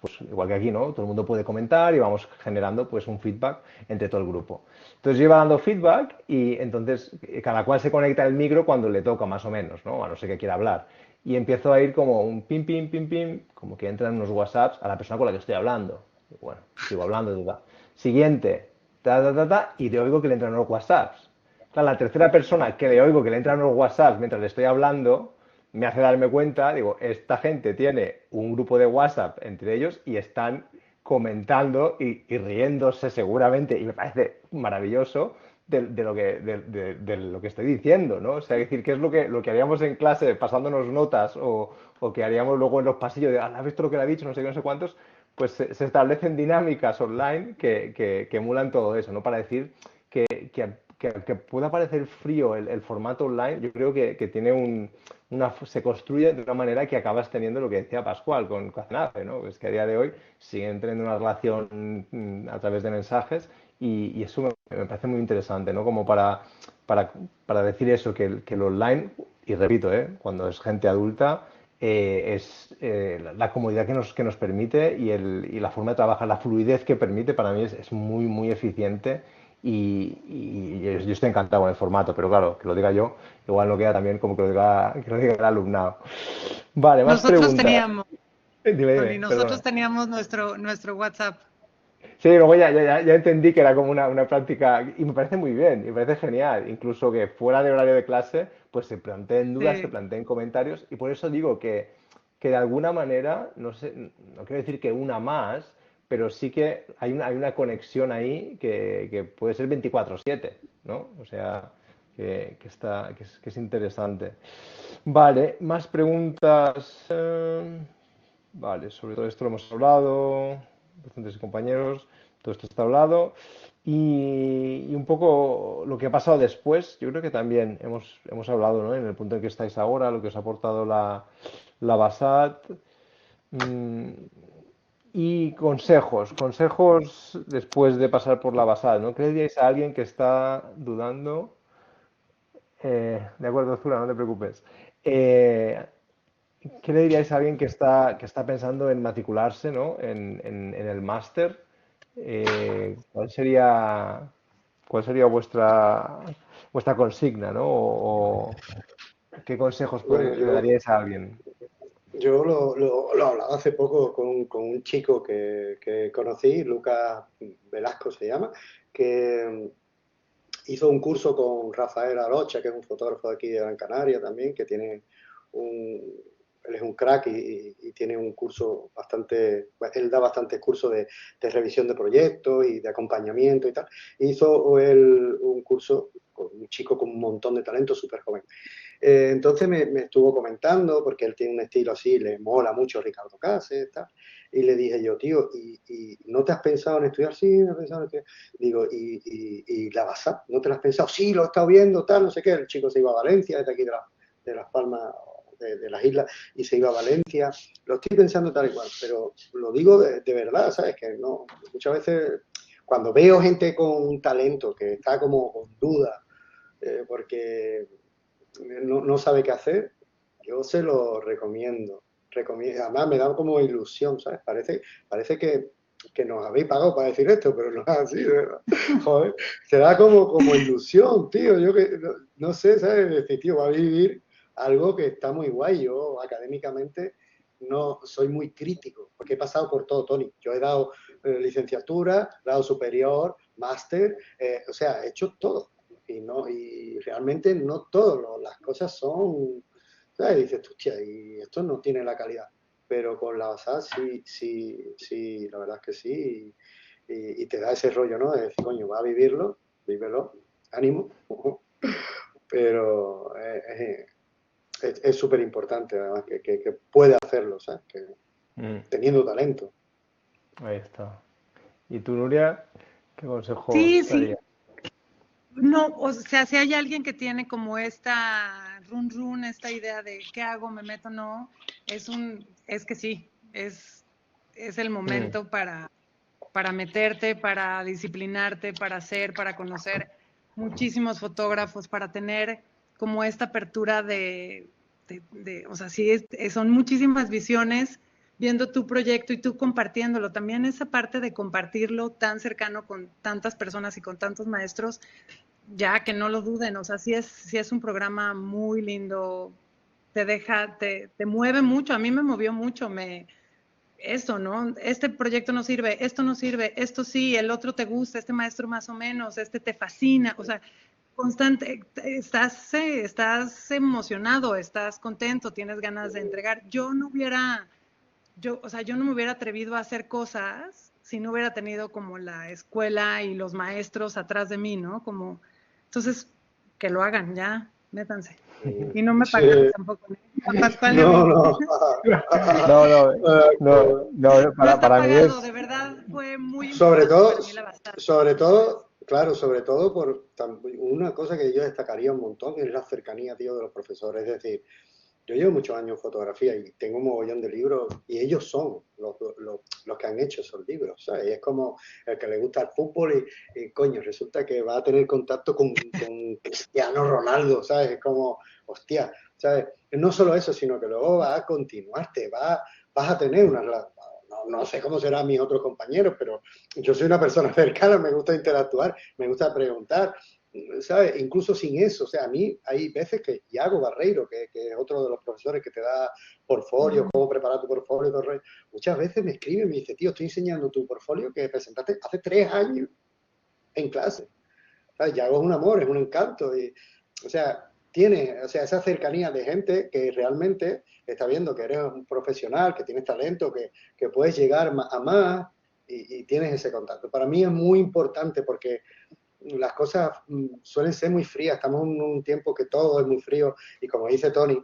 pues igual que aquí, ¿no? Todo el mundo puede comentar y vamos generando pues un feedback entre todo el grupo. Entonces yo iba dando feedback y entonces cada cual se conecta el micro cuando le toca más o menos, ¿no? A no ser que quiera hablar. Y empiezo a ir como un pim, pim, pim, pim, como que entran unos WhatsApps a la persona con la que estoy hablando. Y bueno, sigo hablando, siguiente, y le oigo que le entran unos WhatsApps. Claro, la tercera persona que le oigo que le entran unos WhatsApps mientras le estoy hablando, me hace darme cuenta, digo, esta gente tiene un grupo de WhatsApp entre ellos y están comentando y riéndose seguramente, y me parece maravilloso de lo que estoy diciendo, ¿no? O sea, es decir, ¿qué es lo que haríamos en clase pasándonos notas o que haríamos luego en los pasillos de, ¿has visto lo que le ha dicho? No sé qué, no sé cuántos. Pues se establecen dinámicas online que emulan todo eso, ¿no? Para decir que pueda parecer frío el formato online, yo creo que tiene se construye de una manera que acabas teniendo lo que decía Pascual con Cacenace, ¿no? Es que a día de hoy siguen teniendo una relación a través de mensajes y eso me parece muy interesante, ¿no? Como para, para decir eso, que el online, y repito, cuando es gente adulta, es la comodidad que nos permite y la forma de trabajar, la fluidez que permite, para mí es muy, muy eficiente y yo estoy encantado con el formato, pero claro, que lo diga yo, igual no queda también como que lo diga el alumnado. Vale, más Nosotros preguntas. teníamos, Dime, dime, Tony, nosotros perdona. teníamos nuestro WhatsApp. Sí, luego ya entendí que era como una práctica y me parece muy bien, y me parece genial, incluso que fuera de horario de clase, pues se planteen dudas, se Sí. planteen comentarios y por eso digo que de alguna manera, no sé, no quiero decir que una más, pero sí que hay una conexión ahí que puede ser 24/7, ¿no? O sea, que es interesante. Vale, más preguntas. Vale, sobre todo esto lo hemos hablado, docentes y compañeros, todo esto está hablado. Y un poco lo que ha pasado después, yo creo que también hemos hablado, ¿no? En el punto en que estáis ahora, lo que os ha aportado la BASAT. Mm, y consejos después de pasar por la BASAT, ¿no? ¿Qué le diríais a alguien que está dudando? De acuerdo, Zura, no te preocupes. Eh, ¿Qué le diríais a alguien que está pensando en matricularse, ¿no? en el máster? ¿Cuál sería vuestra consigna, ¿no? O qué consejos Bueno, le daríais a alguien? yo lo hablaba hace poco con un chico que conocí, Lucas Velasco se llama, que hizo un curso con Rafael Arocha, que es un fotógrafo de aquí de Gran Canaria también, que tiene él es un crack y tiene un curso bastante, él da bastantes cursos de revisión de proyectos y de acompañamiento y tal. Hizo él un curso con un chico con un montón de talento, súper joven. Entonces me estuvo comentando, porque él tiene un estilo así, le mola mucho Ricardo Cáceres, tal, y le dije yo, tío, ¿y no te has pensado en estudiar? Sí, me he pensado en estudiar. Digo, ¿y la BASAT? ¿No te la has pensado? Sí, lo he estado viendo, tal, no sé qué. El chico se iba a Valencia, desde aquí de Las Palmas, de las islas, y se iba a Valencia. Lo estoy pensando tal y cual, pero lo digo de verdad, ¿sabes? Que no, muchas veces cuando veo gente con talento que está como con duda, porque no sabe qué hacer, yo se lo recomiendo. Además, me da como ilusión, ¿sabes? Parece que nos habéis pagado para decir esto, pero no es así, de verdad. Joder, te da como ilusión, tío. Yo que no sé, ¿sabes? Decir, tío, va a vivir algo que está muy guay. Yo académicamente no soy muy crítico, porque he pasado por todo, Tony. Yo he dado licenciatura, grado superior, máster, o sea, he hecho todo y realmente no todas las cosas son, ¿sabes? Dices, hostia, y esto no tiene la calidad. Pero con la basada sí, sí, sí, la verdad es que sí, y te da ese rollo, ¿no? De decir, coño, va a vivirlo vívelo, ánimo, pero es súper importante además que puede hacerlo, ¿sabes? Teniendo talento. Ahí está. ¿Y tú, Nuria, qué consejo Sí, darías? No, o sea, si hay alguien que tiene como esta esta idea de qué hago, me meto, no, es que sí, es el momento para meterte, para disciplinarte, para hacer, para conocer muchísimos fotógrafos, para tener como esta apertura o sea, sí, son muchísimas visiones viendo tu proyecto y tú compartiéndolo. También esa parte de compartirlo tan cercano con tantas personas y con tantos maestros, ya que no lo duden, o sea, sí es un programa muy lindo, te mueve mucho, a mí me movió mucho, eso, ¿no? Este proyecto no sirve, esto sí, el otro te gusta, este maestro más o menos, este te fascina, o sea, constante, estás emocionado, estás contento, tienes ganas de entregar. O sea, yo no me hubiera atrevido a hacer cosas si no hubiera tenido como la escuela y los maestros atrás de mí, ¿no? Entonces, que lo hagan ya, métanse. Y no me Sí. pagaron tampoco, ¿eh? A Pascual y a No, mí. no. No, No está para mí pagado, de es... verdad fue muy Sobre importante todo, para mí la basada. claro, sobre todo por una cosa que yo destacaría un montón es la cercanía, tío, de los profesores. Es decir, yo llevo muchos años en fotografía y tengo un mogollón de libros y ellos son los que han hecho esos libros, ¿sabes? Y es como el que le gusta el fútbol y coño, resulta que va a tener contacto con Cristiano Ronaldo, ¿sabes? Es como, hostia, ¿sabes? No solo eso, sino que luego va a continuarte, vas a tener una... No sé cómo serán mis otros compañeros, pero yo soy una persona cercana, me gusta interactuar, me gusta preguntar, ¿sabes? Incluso sin eso, o sea, a mí hay veces que Iago Barreiro, que es otro de los profesores que te da portfolio, cómo preparar tu portfolio, muchas veces me escribe y me dice, tío, estoy enseñando tu portfolio que presentaste hace 3 años en clase. ¿Sabes? Iago es un amor, es un encanto, o sea, tiene, o sea, esa cercanía de gente que realmente está viendo que eres un profesional, que tienes talento, que puedes llegar a más y tienes ese contacto. Para mí es muy importante porque las cosas suelen ser muy frías, estamos en un tiempo que todo es muy frío y como dice Tony,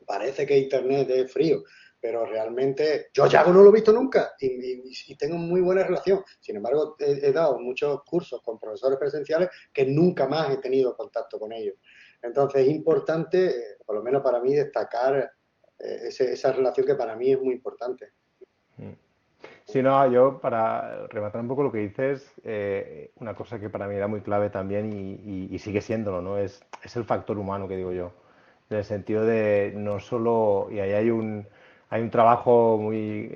parece que Internet es frío, pero realmente yo Yago no lo he visto nunca y tengo muy buena relación. Sin embargo, he dado muchos cursos con profesores presenciales que nunca más he tenido contacto con ellos. Entonces es importante, por lo menos para mí, destacar esa relación que para mí es muy importante. Sí, no, yo para rematar un poco lo que dices, una cosa que para mí era muy clave también y sigue siéndolo, ¿no? Es el factor humano que digo yo. En el sentido de no solo, y ahí hay un trabajo muy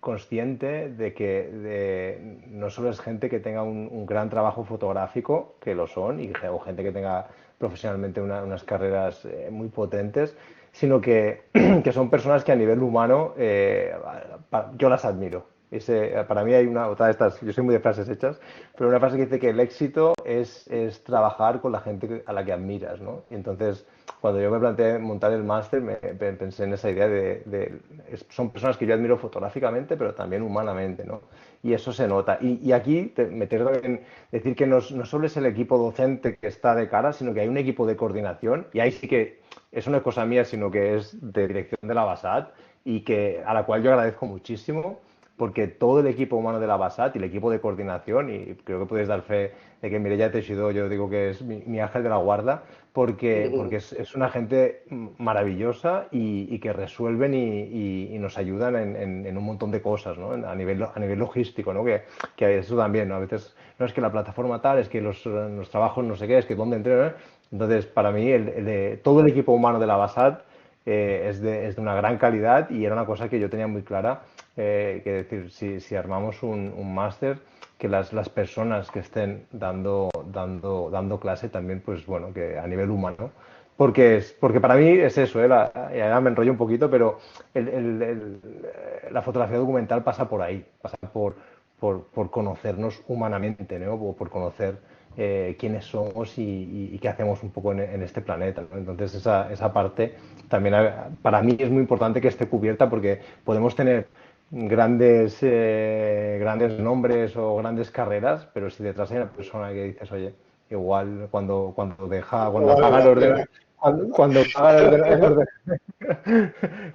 consciente de que no solo es gente que tenga un gran trabajo fotográfico, que lo son, o gente que tenga profesionalmente unas carreras muy potentes, sino que son personas que a nivel humano yo las admiro. Para mí hay otra de estas, yo soy muy de frases hechas, pero una frase que dice que el éxito es trabajar con la gente a la que admiras, ¿no? Y entonces, cuando yo me planteé montar el máster, pensé en esa idea son personas que yo admiro fotográficamente, pero también humanamente, ¿no? Y eso se nota. Y aquí me tengo que decir que no solo es el equipo docente que está de cara, sino que hay un equipo de coordinación, y ahí sí que eso no es cosa mía, sino que es de dirección de la BASAT, a la cual yo agradezco muchísimo, porque todo el equipo humano de la BASAT y el equipo de coordinación, y creo que podéis dar fe de que Mireia Teixidó, yo digo que es mi ángel de la guarda, porque es una gente maravillosa y que resuelven y nos ayudan en un montón de cosas, ¿no? A nivel logístico, ¿no? Que eso también, ¿no? A veces no es que la plataforma tal, es que los trabajos no sé qué, es que dónde entreno, ¿eh? Entonces, para mí, todo el equipo humano de la BASAT es de una gran calidad y era una cosa que yo tenía muy clara, que decir, si armamos un máster, que las personas que estén dando clase también, pues bueno, que a nivel humano, porque para mí es eso, y ahora me enrollo un poquito, pero la fotografía documental pasa por ahí, pasa por conocernos humanamente, ¿no? O por conocer quiénes somos y qué hacemos un poco en este planeta, ¿no? Entonces esa parte también para mí es muy importante que esté cubierta porque podemos tener grandes nombres o grandes carreras, pero si detrás hay una persona que dices, oye, igual cuando apaga el ordenador, cuando apaga el ordenador,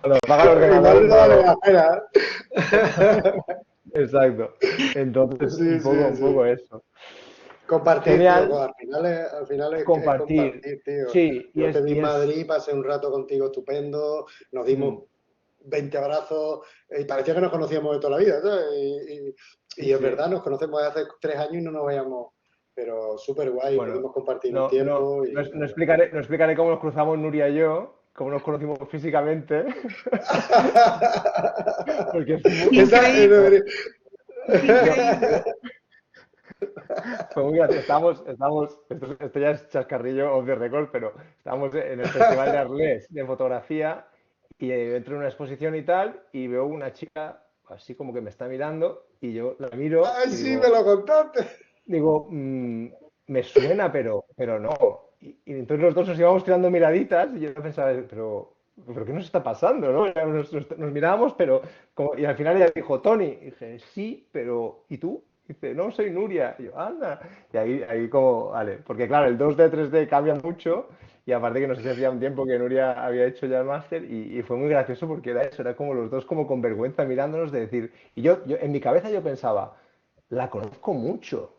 cuando apaga el Igual ordenador, no vale la pena. exacto. Entonces, Sí, un sí, poco sí. eso. Compartir, tío, Genial, al final es compartir. compartir, tío. Sí, Yo te vi en Madrid, pasé un rato contigo estupendo, nos mm, dimos 20 abrazos y parecía que nos conocíamos de toda la vida, ¿sabes? sí, Y es sí. verdad, nos conocemos desde hace 3 años y no nos veíamos, pero súper guay, Bueno, pudimos compartir un no, no, tiempo y no nada. explicaré, no explicaré cómo nos cruzamos Nuria y yo, cómo nos conocimos físicamente, porque es muy, Esa Increíble, fue, increíble. fue muy gracioso. Esto ya es chascarrillo off the record, pero estábamos en el Festival de Arles de fotografía y entro en una exposición y tal, y veo una chica así como que me está mirando y yo la miro Ay, y sí, me digo, lo contaste. Digo, me suena, pero no. Y entonces los dos nos íbamos tirando miraditas y yo pensaba, pero ¿qué nos está pasando, no? Ya nos mirábamos, pero y al final ella dijo, Tony. Y dije, sí, pero ¿y tú? Y dice, no, soy Nuria. Y yo, anda. Y ahí como, vale, porque claro, el 2D, 3D cambia mucho y aparte que no sé si hacía un tiempo que Nuria había hecho ya el máster y fue muy gracioso porque era eso, era como los dos como con vergüenza mirándonos de decir, y yo en mi cabeza yo pensaba, la conozco mucho,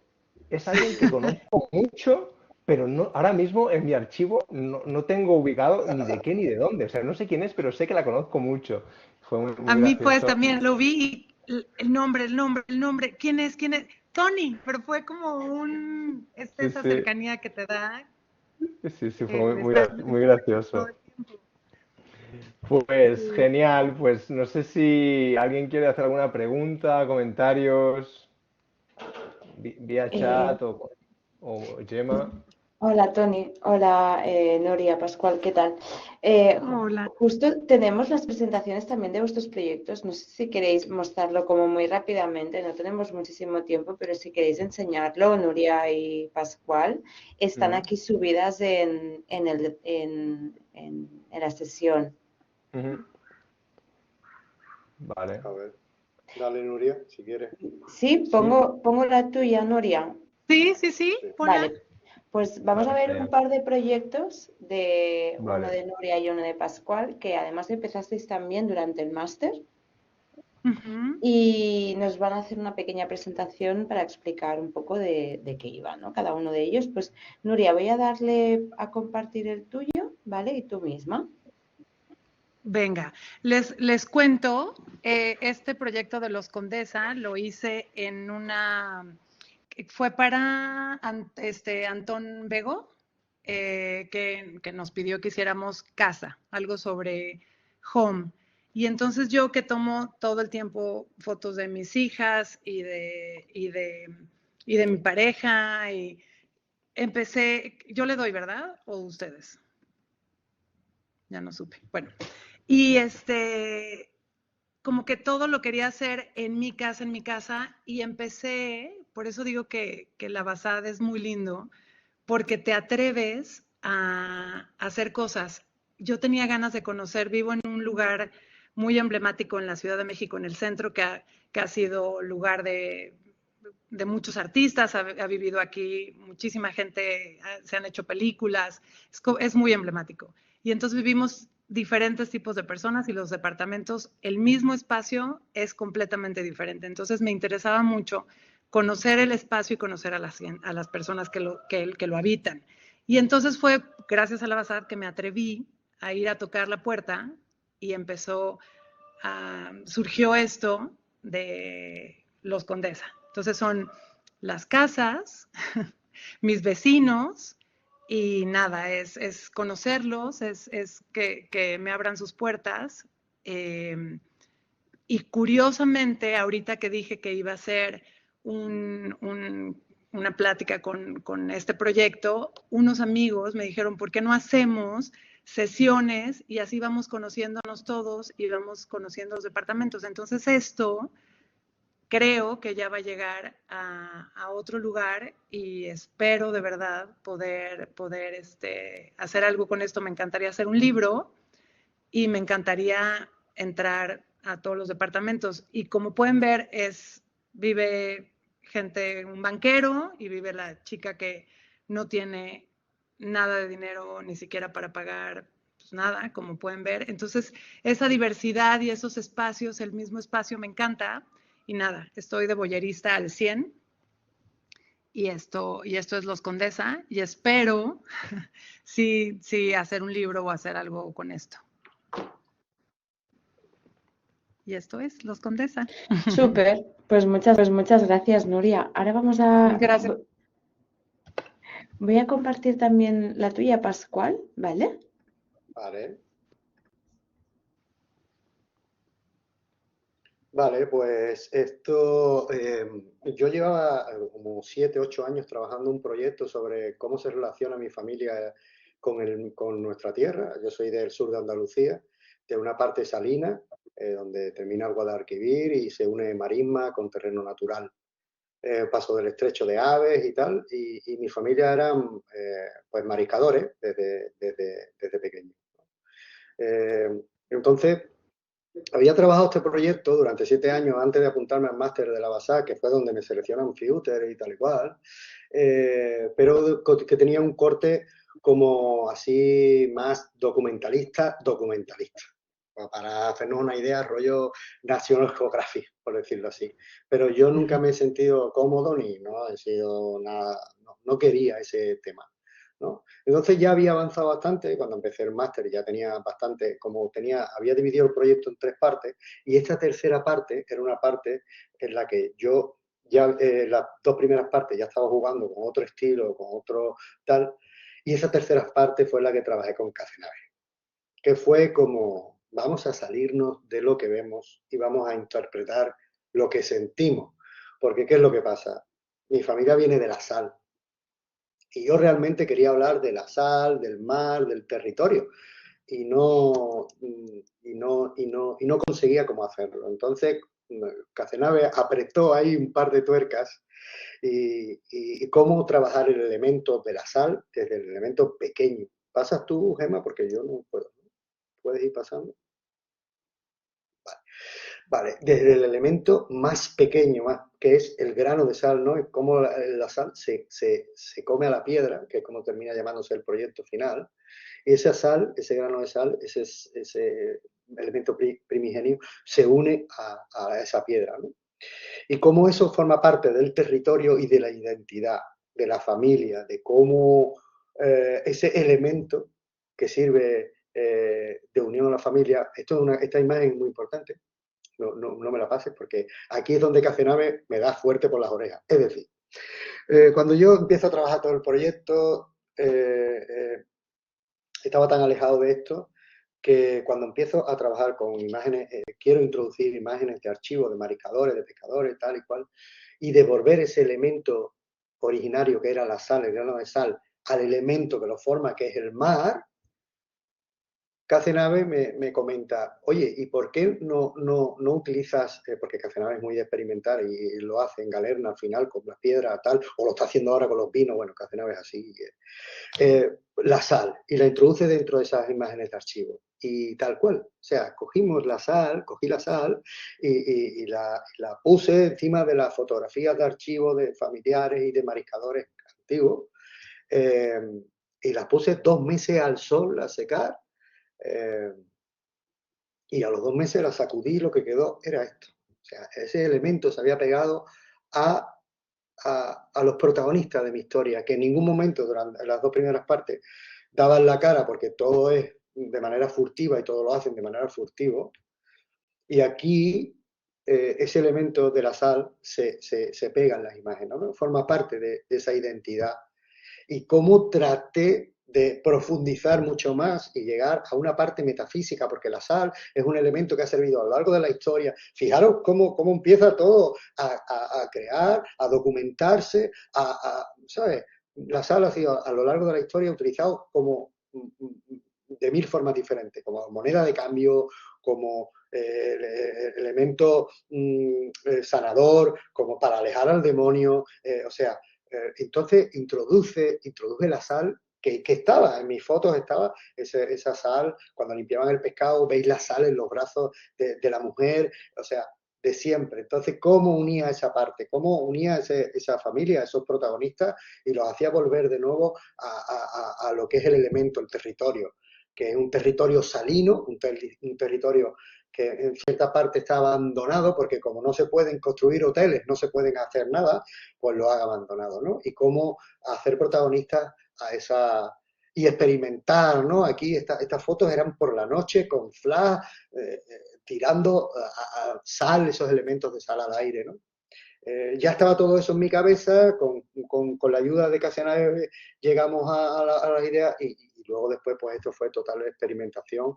es alguien que conozco mucho, pero no, ahora mismo en mi archivo no tengo ubicado ni de qué ni de dónde. O sea, no sé quién es, pero sé que la conozco mucho. Fue muy, A muy mí pues gracioso. también lo vi y el nombre, ¿quién es? ¿Quién es? Tony, pero fue como Sí, esa sí, cercanía que te da sí, sí, fue de muy, estar muy viendo todo gracioso. el tiempo. Pues Sí. genial, pues no sé si alguien quiere hacer alguna pregunta, comentarios, vía Eh, chat o Gemma. Hola Tony, hola Noria, Pascual, ¿qué tal? Hola. Justo tenemos las presentaciones también de vuestros proyectos. No sé si queréis mostrarlo como muy rápidamente, no tenemos muchísimo tiempo, pero si queréis enseñarlo, Nuria y Pascual, están Ujú, aquí subidas en la sesión. ujú. Vale, A ver, dale, Nuria, si quieres. Sí, sí, pongo la tuya, Noria. Sí, sí, sí, Sí. ponla. Vale, pues vamos a vale, ver un genial. par de proyectos, de uno Vale. de Nuria y uno de Pascual, que además empezasteis también durante el máster Ujú. y nos van a hacer una pequeña presentación para explicar un poco de qué iba, ¿no? Cada uno de ellos. Pues Nuria, voy a darle a compartir el tuyo, ¿vale? Y tú misma. Venga, les cuento, este proyecto de los Condesa lo hice en fue para Antón Bego, que nos pidió que hiciéramos casa, algo sobre home. Y entonces yo que tomo todo el tiempo fotos de mis hijas y de mi pareja, y empecé, yo le doy, ¿verdad? ¿O ustedes? Ya no supe. Bueno, y como que todo lo quería hacer en mi casa, y empecé, por eso digo que la basada es muy lindo, porque te atreves a hacer cosas. Yo tenía ganas de conocer, vivo en un lugar muy emblemático en la Ciudad de México, en el centro, que ha sido lugar de muchos artistas, ha vivido aquí muchísima gente, se han hecho películas, es muy emblemático. Y entonces vivimos diferentes tipos de personas y los departamentos, el mismo espacio es completamente diferente. Entonces me interesaba mucho conocer el espacio y conocer a las personas que lo habitan. Y entonces fue gracias a la Basad que me atreví a ir a tocar la puerta y surgió esto de los Condesa. Entonces son las casas, mis vecinos, y nada, es conocerlos, es que me abran sus puertas. Eh, y curiosamente, ahorita que dije que iba a hacer una plática con este proyecto, unos amigos me dijeron, ¿por qué no hacemos sesiones y así vamos conociéndonos todos y vamos conociendo los departamentos? Entonces esto creo que ya va a llegar a otro lugar y espero de verdad poder hacer algo con esto. Me encantaría hacer un libro y me encantaría entrar a todos los departamentos. Y como pueden ver, vive gente, un banquero, y vive la chica que no tiene nada de dinero ni siquiera para pagar pues, nada, como pueden ver. Entonces, esa diversidad y esos espacios, el mismo espacio me encanta. Y nada, estoy de boyerista al 100. Y esto es Los Condesa, y espero sí hacer un libro o hacer algo con esto. Y esto es Los Condesa. Súper, pues muchas gracias, Nuria. Ahora vamos a... Gracias. Voy a compartir también la tuya, Pascual, ¿vale? Vale. Vale, pues esto, yo llevaba como 7, 8 años trabajando un proyecto sobre cómo se relaciona mi familia con nuestra tierra. Yo soy del sur de Andalucía, de una parte salina, donde termina el Guadalquivir y se une marisma con terreno natural. Paso del estrecho de aves y tal, y mi familia eran pues mariscadores desde pequeño. Entonces, había trabajado este proyecto durante 7 años antes de apuntarme al máster de la BASA, que fue donde me seleccionan Future y tal y cual, pero que tenía un corte como así más documentalista, para hacernos una idea, rollo National Geographic, por decirlo así. Pero yo nunca me he sentido cómodo ni no he sido nada, no quería ese tema, ¿no? Entonces ya había avanzado bastante, cuando empecé el máster ya tenía bastante, había dividido el proyecto en 3 partes, y esta tercera parte era una parte en la que yo ya las 2 primeras partes ya estaba jugando con otro estilo, con otro tal, y esa tercera parte fue la que trabajé con Cacenave, que fue como vamos a salirnos de lo que vemos y vamos a interpretar lo que sentimos, porque ¿qué es lo que pasa? Mi familia viene de la sal, y yo realmente quería hablar de la sal, del mar, del territorio, y no conseguía cómo hacerlo. Entonces, Cacenave apretó ahí un par de tuercas y cómo trabajar el elemento de la sal desde el elemento pequeño. ¿Pasas tú, Gemma? Porque yo no puedo. ¿Puedes ir pasando? Vale, desde el elemento más pequeño, que es el grano de sal, ¿no? Es como la sal se come a la piedra, que es como termina llamándose el proyecto final, y esa sal, ese grano de sal, ese elemento primigenio, se une a esa piedra, ¿no? Y cómo eso forma parte del territorio y de la identidad, de la familia, de cómo ese elemento que sirve de unión a la familia, esta imagen es muy importante. No me la pases porque aquí es donde Cacenave me da fuerte por las orejas. Es decir, cuando yo empiezo a trabajar todo el proyecto, estaba tan alejado de esto que cuando empiezo a trabajar con imágenes, quiero introducir imágenes de archivos de mariscadores, de pescadores, tal y cual, y devolver ese elemento originario que era la sal, el grano de sal, al elemento que lo forma, que es el mar. Cacenave me comenta, oye, ¿y por qué no utilizas, porque Cacenave es muy de experimentar y lo hace en Galerna al final con las piedras tal, o lo está haciendo ahora con los vinos, bueno, Cacenave es así, la sal, y la introduce dentro de esas imágenes de archivo, y tal cual, o sea, cogí la sal y la puse encima de las fotografías de archivo de familiares y de mariscadores antiguos, y la puse 2 meses al sol a secar, y a los 2 meses la sacudí y lo que quedó era esto. O sea, ese elemento se había pegado a los protagonistas de mi historia, que en ningún momento durante las 2 primeras partes daban la cara porque todo es de manera furtiva y todo lo hacen de manera furtiva. Y aquí ese elemento de la sal se pega en las imágenes, ¿no? Forma parte de esa identidad. Y cómo traté de profundizar mucho más y llegar a una parte metafísica, porque la sal es un elemento que ha servido a lo largo de la historia. Fijaros cómo empieza todo a crear, a documentarse, ¿sabes? La sal ha sido a lo largo de la historia utilizado como de 1000 formas diferentes, como moneda de cambio, como elemento sanador, como para alejar al demonio, o sea, entonces introduce la sal que estaba, en mis fotos estaba esa sal, cuando limpiaban el pescado, veis la sal en los brazos de la mujer, o sea, de siempre. Entonces, ¿cómo unía esa parte? ¿Cómo unía esa familia, esos protagonistas, y los hacía volver de nuevo a lo que es el elemento, el territorio, que es un territorio salino, un territorio que en cierta parte está abandonado, porque como no se pueden construir hoteles, no se pueden hacer nada, pues lo ha abandonado, ¿no? Y cómo hacer protagonistas a esa... y experimentar, ¿no? Aquí estas fotos eran por la noche con flash, tirando a sal, esos elementos de sal al aire, ¿no? Ya estaba todo eso en mi cabeza, con la ayuda de Casanave llegamos a las ideas y luego después pues esto fue total experimentación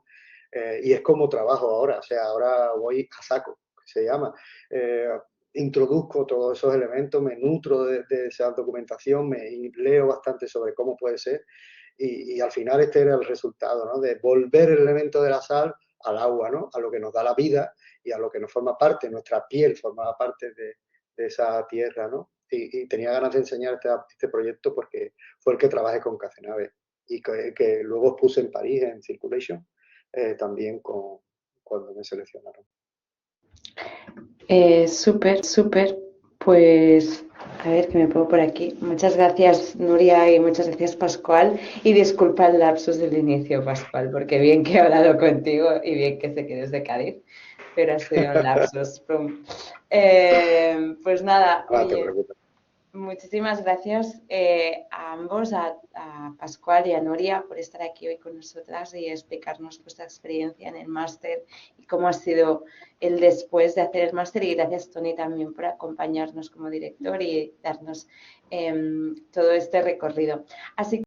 y es como trabajo ahora, o sea, ahora voy a saco, que se llama. Introduzco todos esos elementos, me nutro de esa documentación, me leo bastante sobre cómo puede ser y al final este era el resultado, ¿no? De volver el elemento de la sal al agua, ¿no? A lo que nos da la vida y a lo que nos forma parte, nuestra piel formaba parte de esa tierra, ¿no? Y tenía ganas de enseñar este proyecto porque fue el que trabajé con Cacenave y que luego puse en París, en Circulation, también cuando me seleccionaron. Súper, súper. Pues a ver que me pongo por aquí. Muchas gracias, Nuria, y muchas gracias, Pascual. Y disculpa el lapsus del inicio, Pascual, porque bien que he hablado contigo y bien que sé que eres de Cádiz, pero ha sido un lapsus. Pum. Pues nada, No te oye, preocupes. muchísimas gracias a ambos, a Pascual y a Nuria, por estar aquí hoy con nosotras y explicarnos vuestra experiencia en el máster y cómo ha sido el después de hacer el máster. Y gracias, Tony, también por acompañarnos como director y darnos todo este recorrido. Así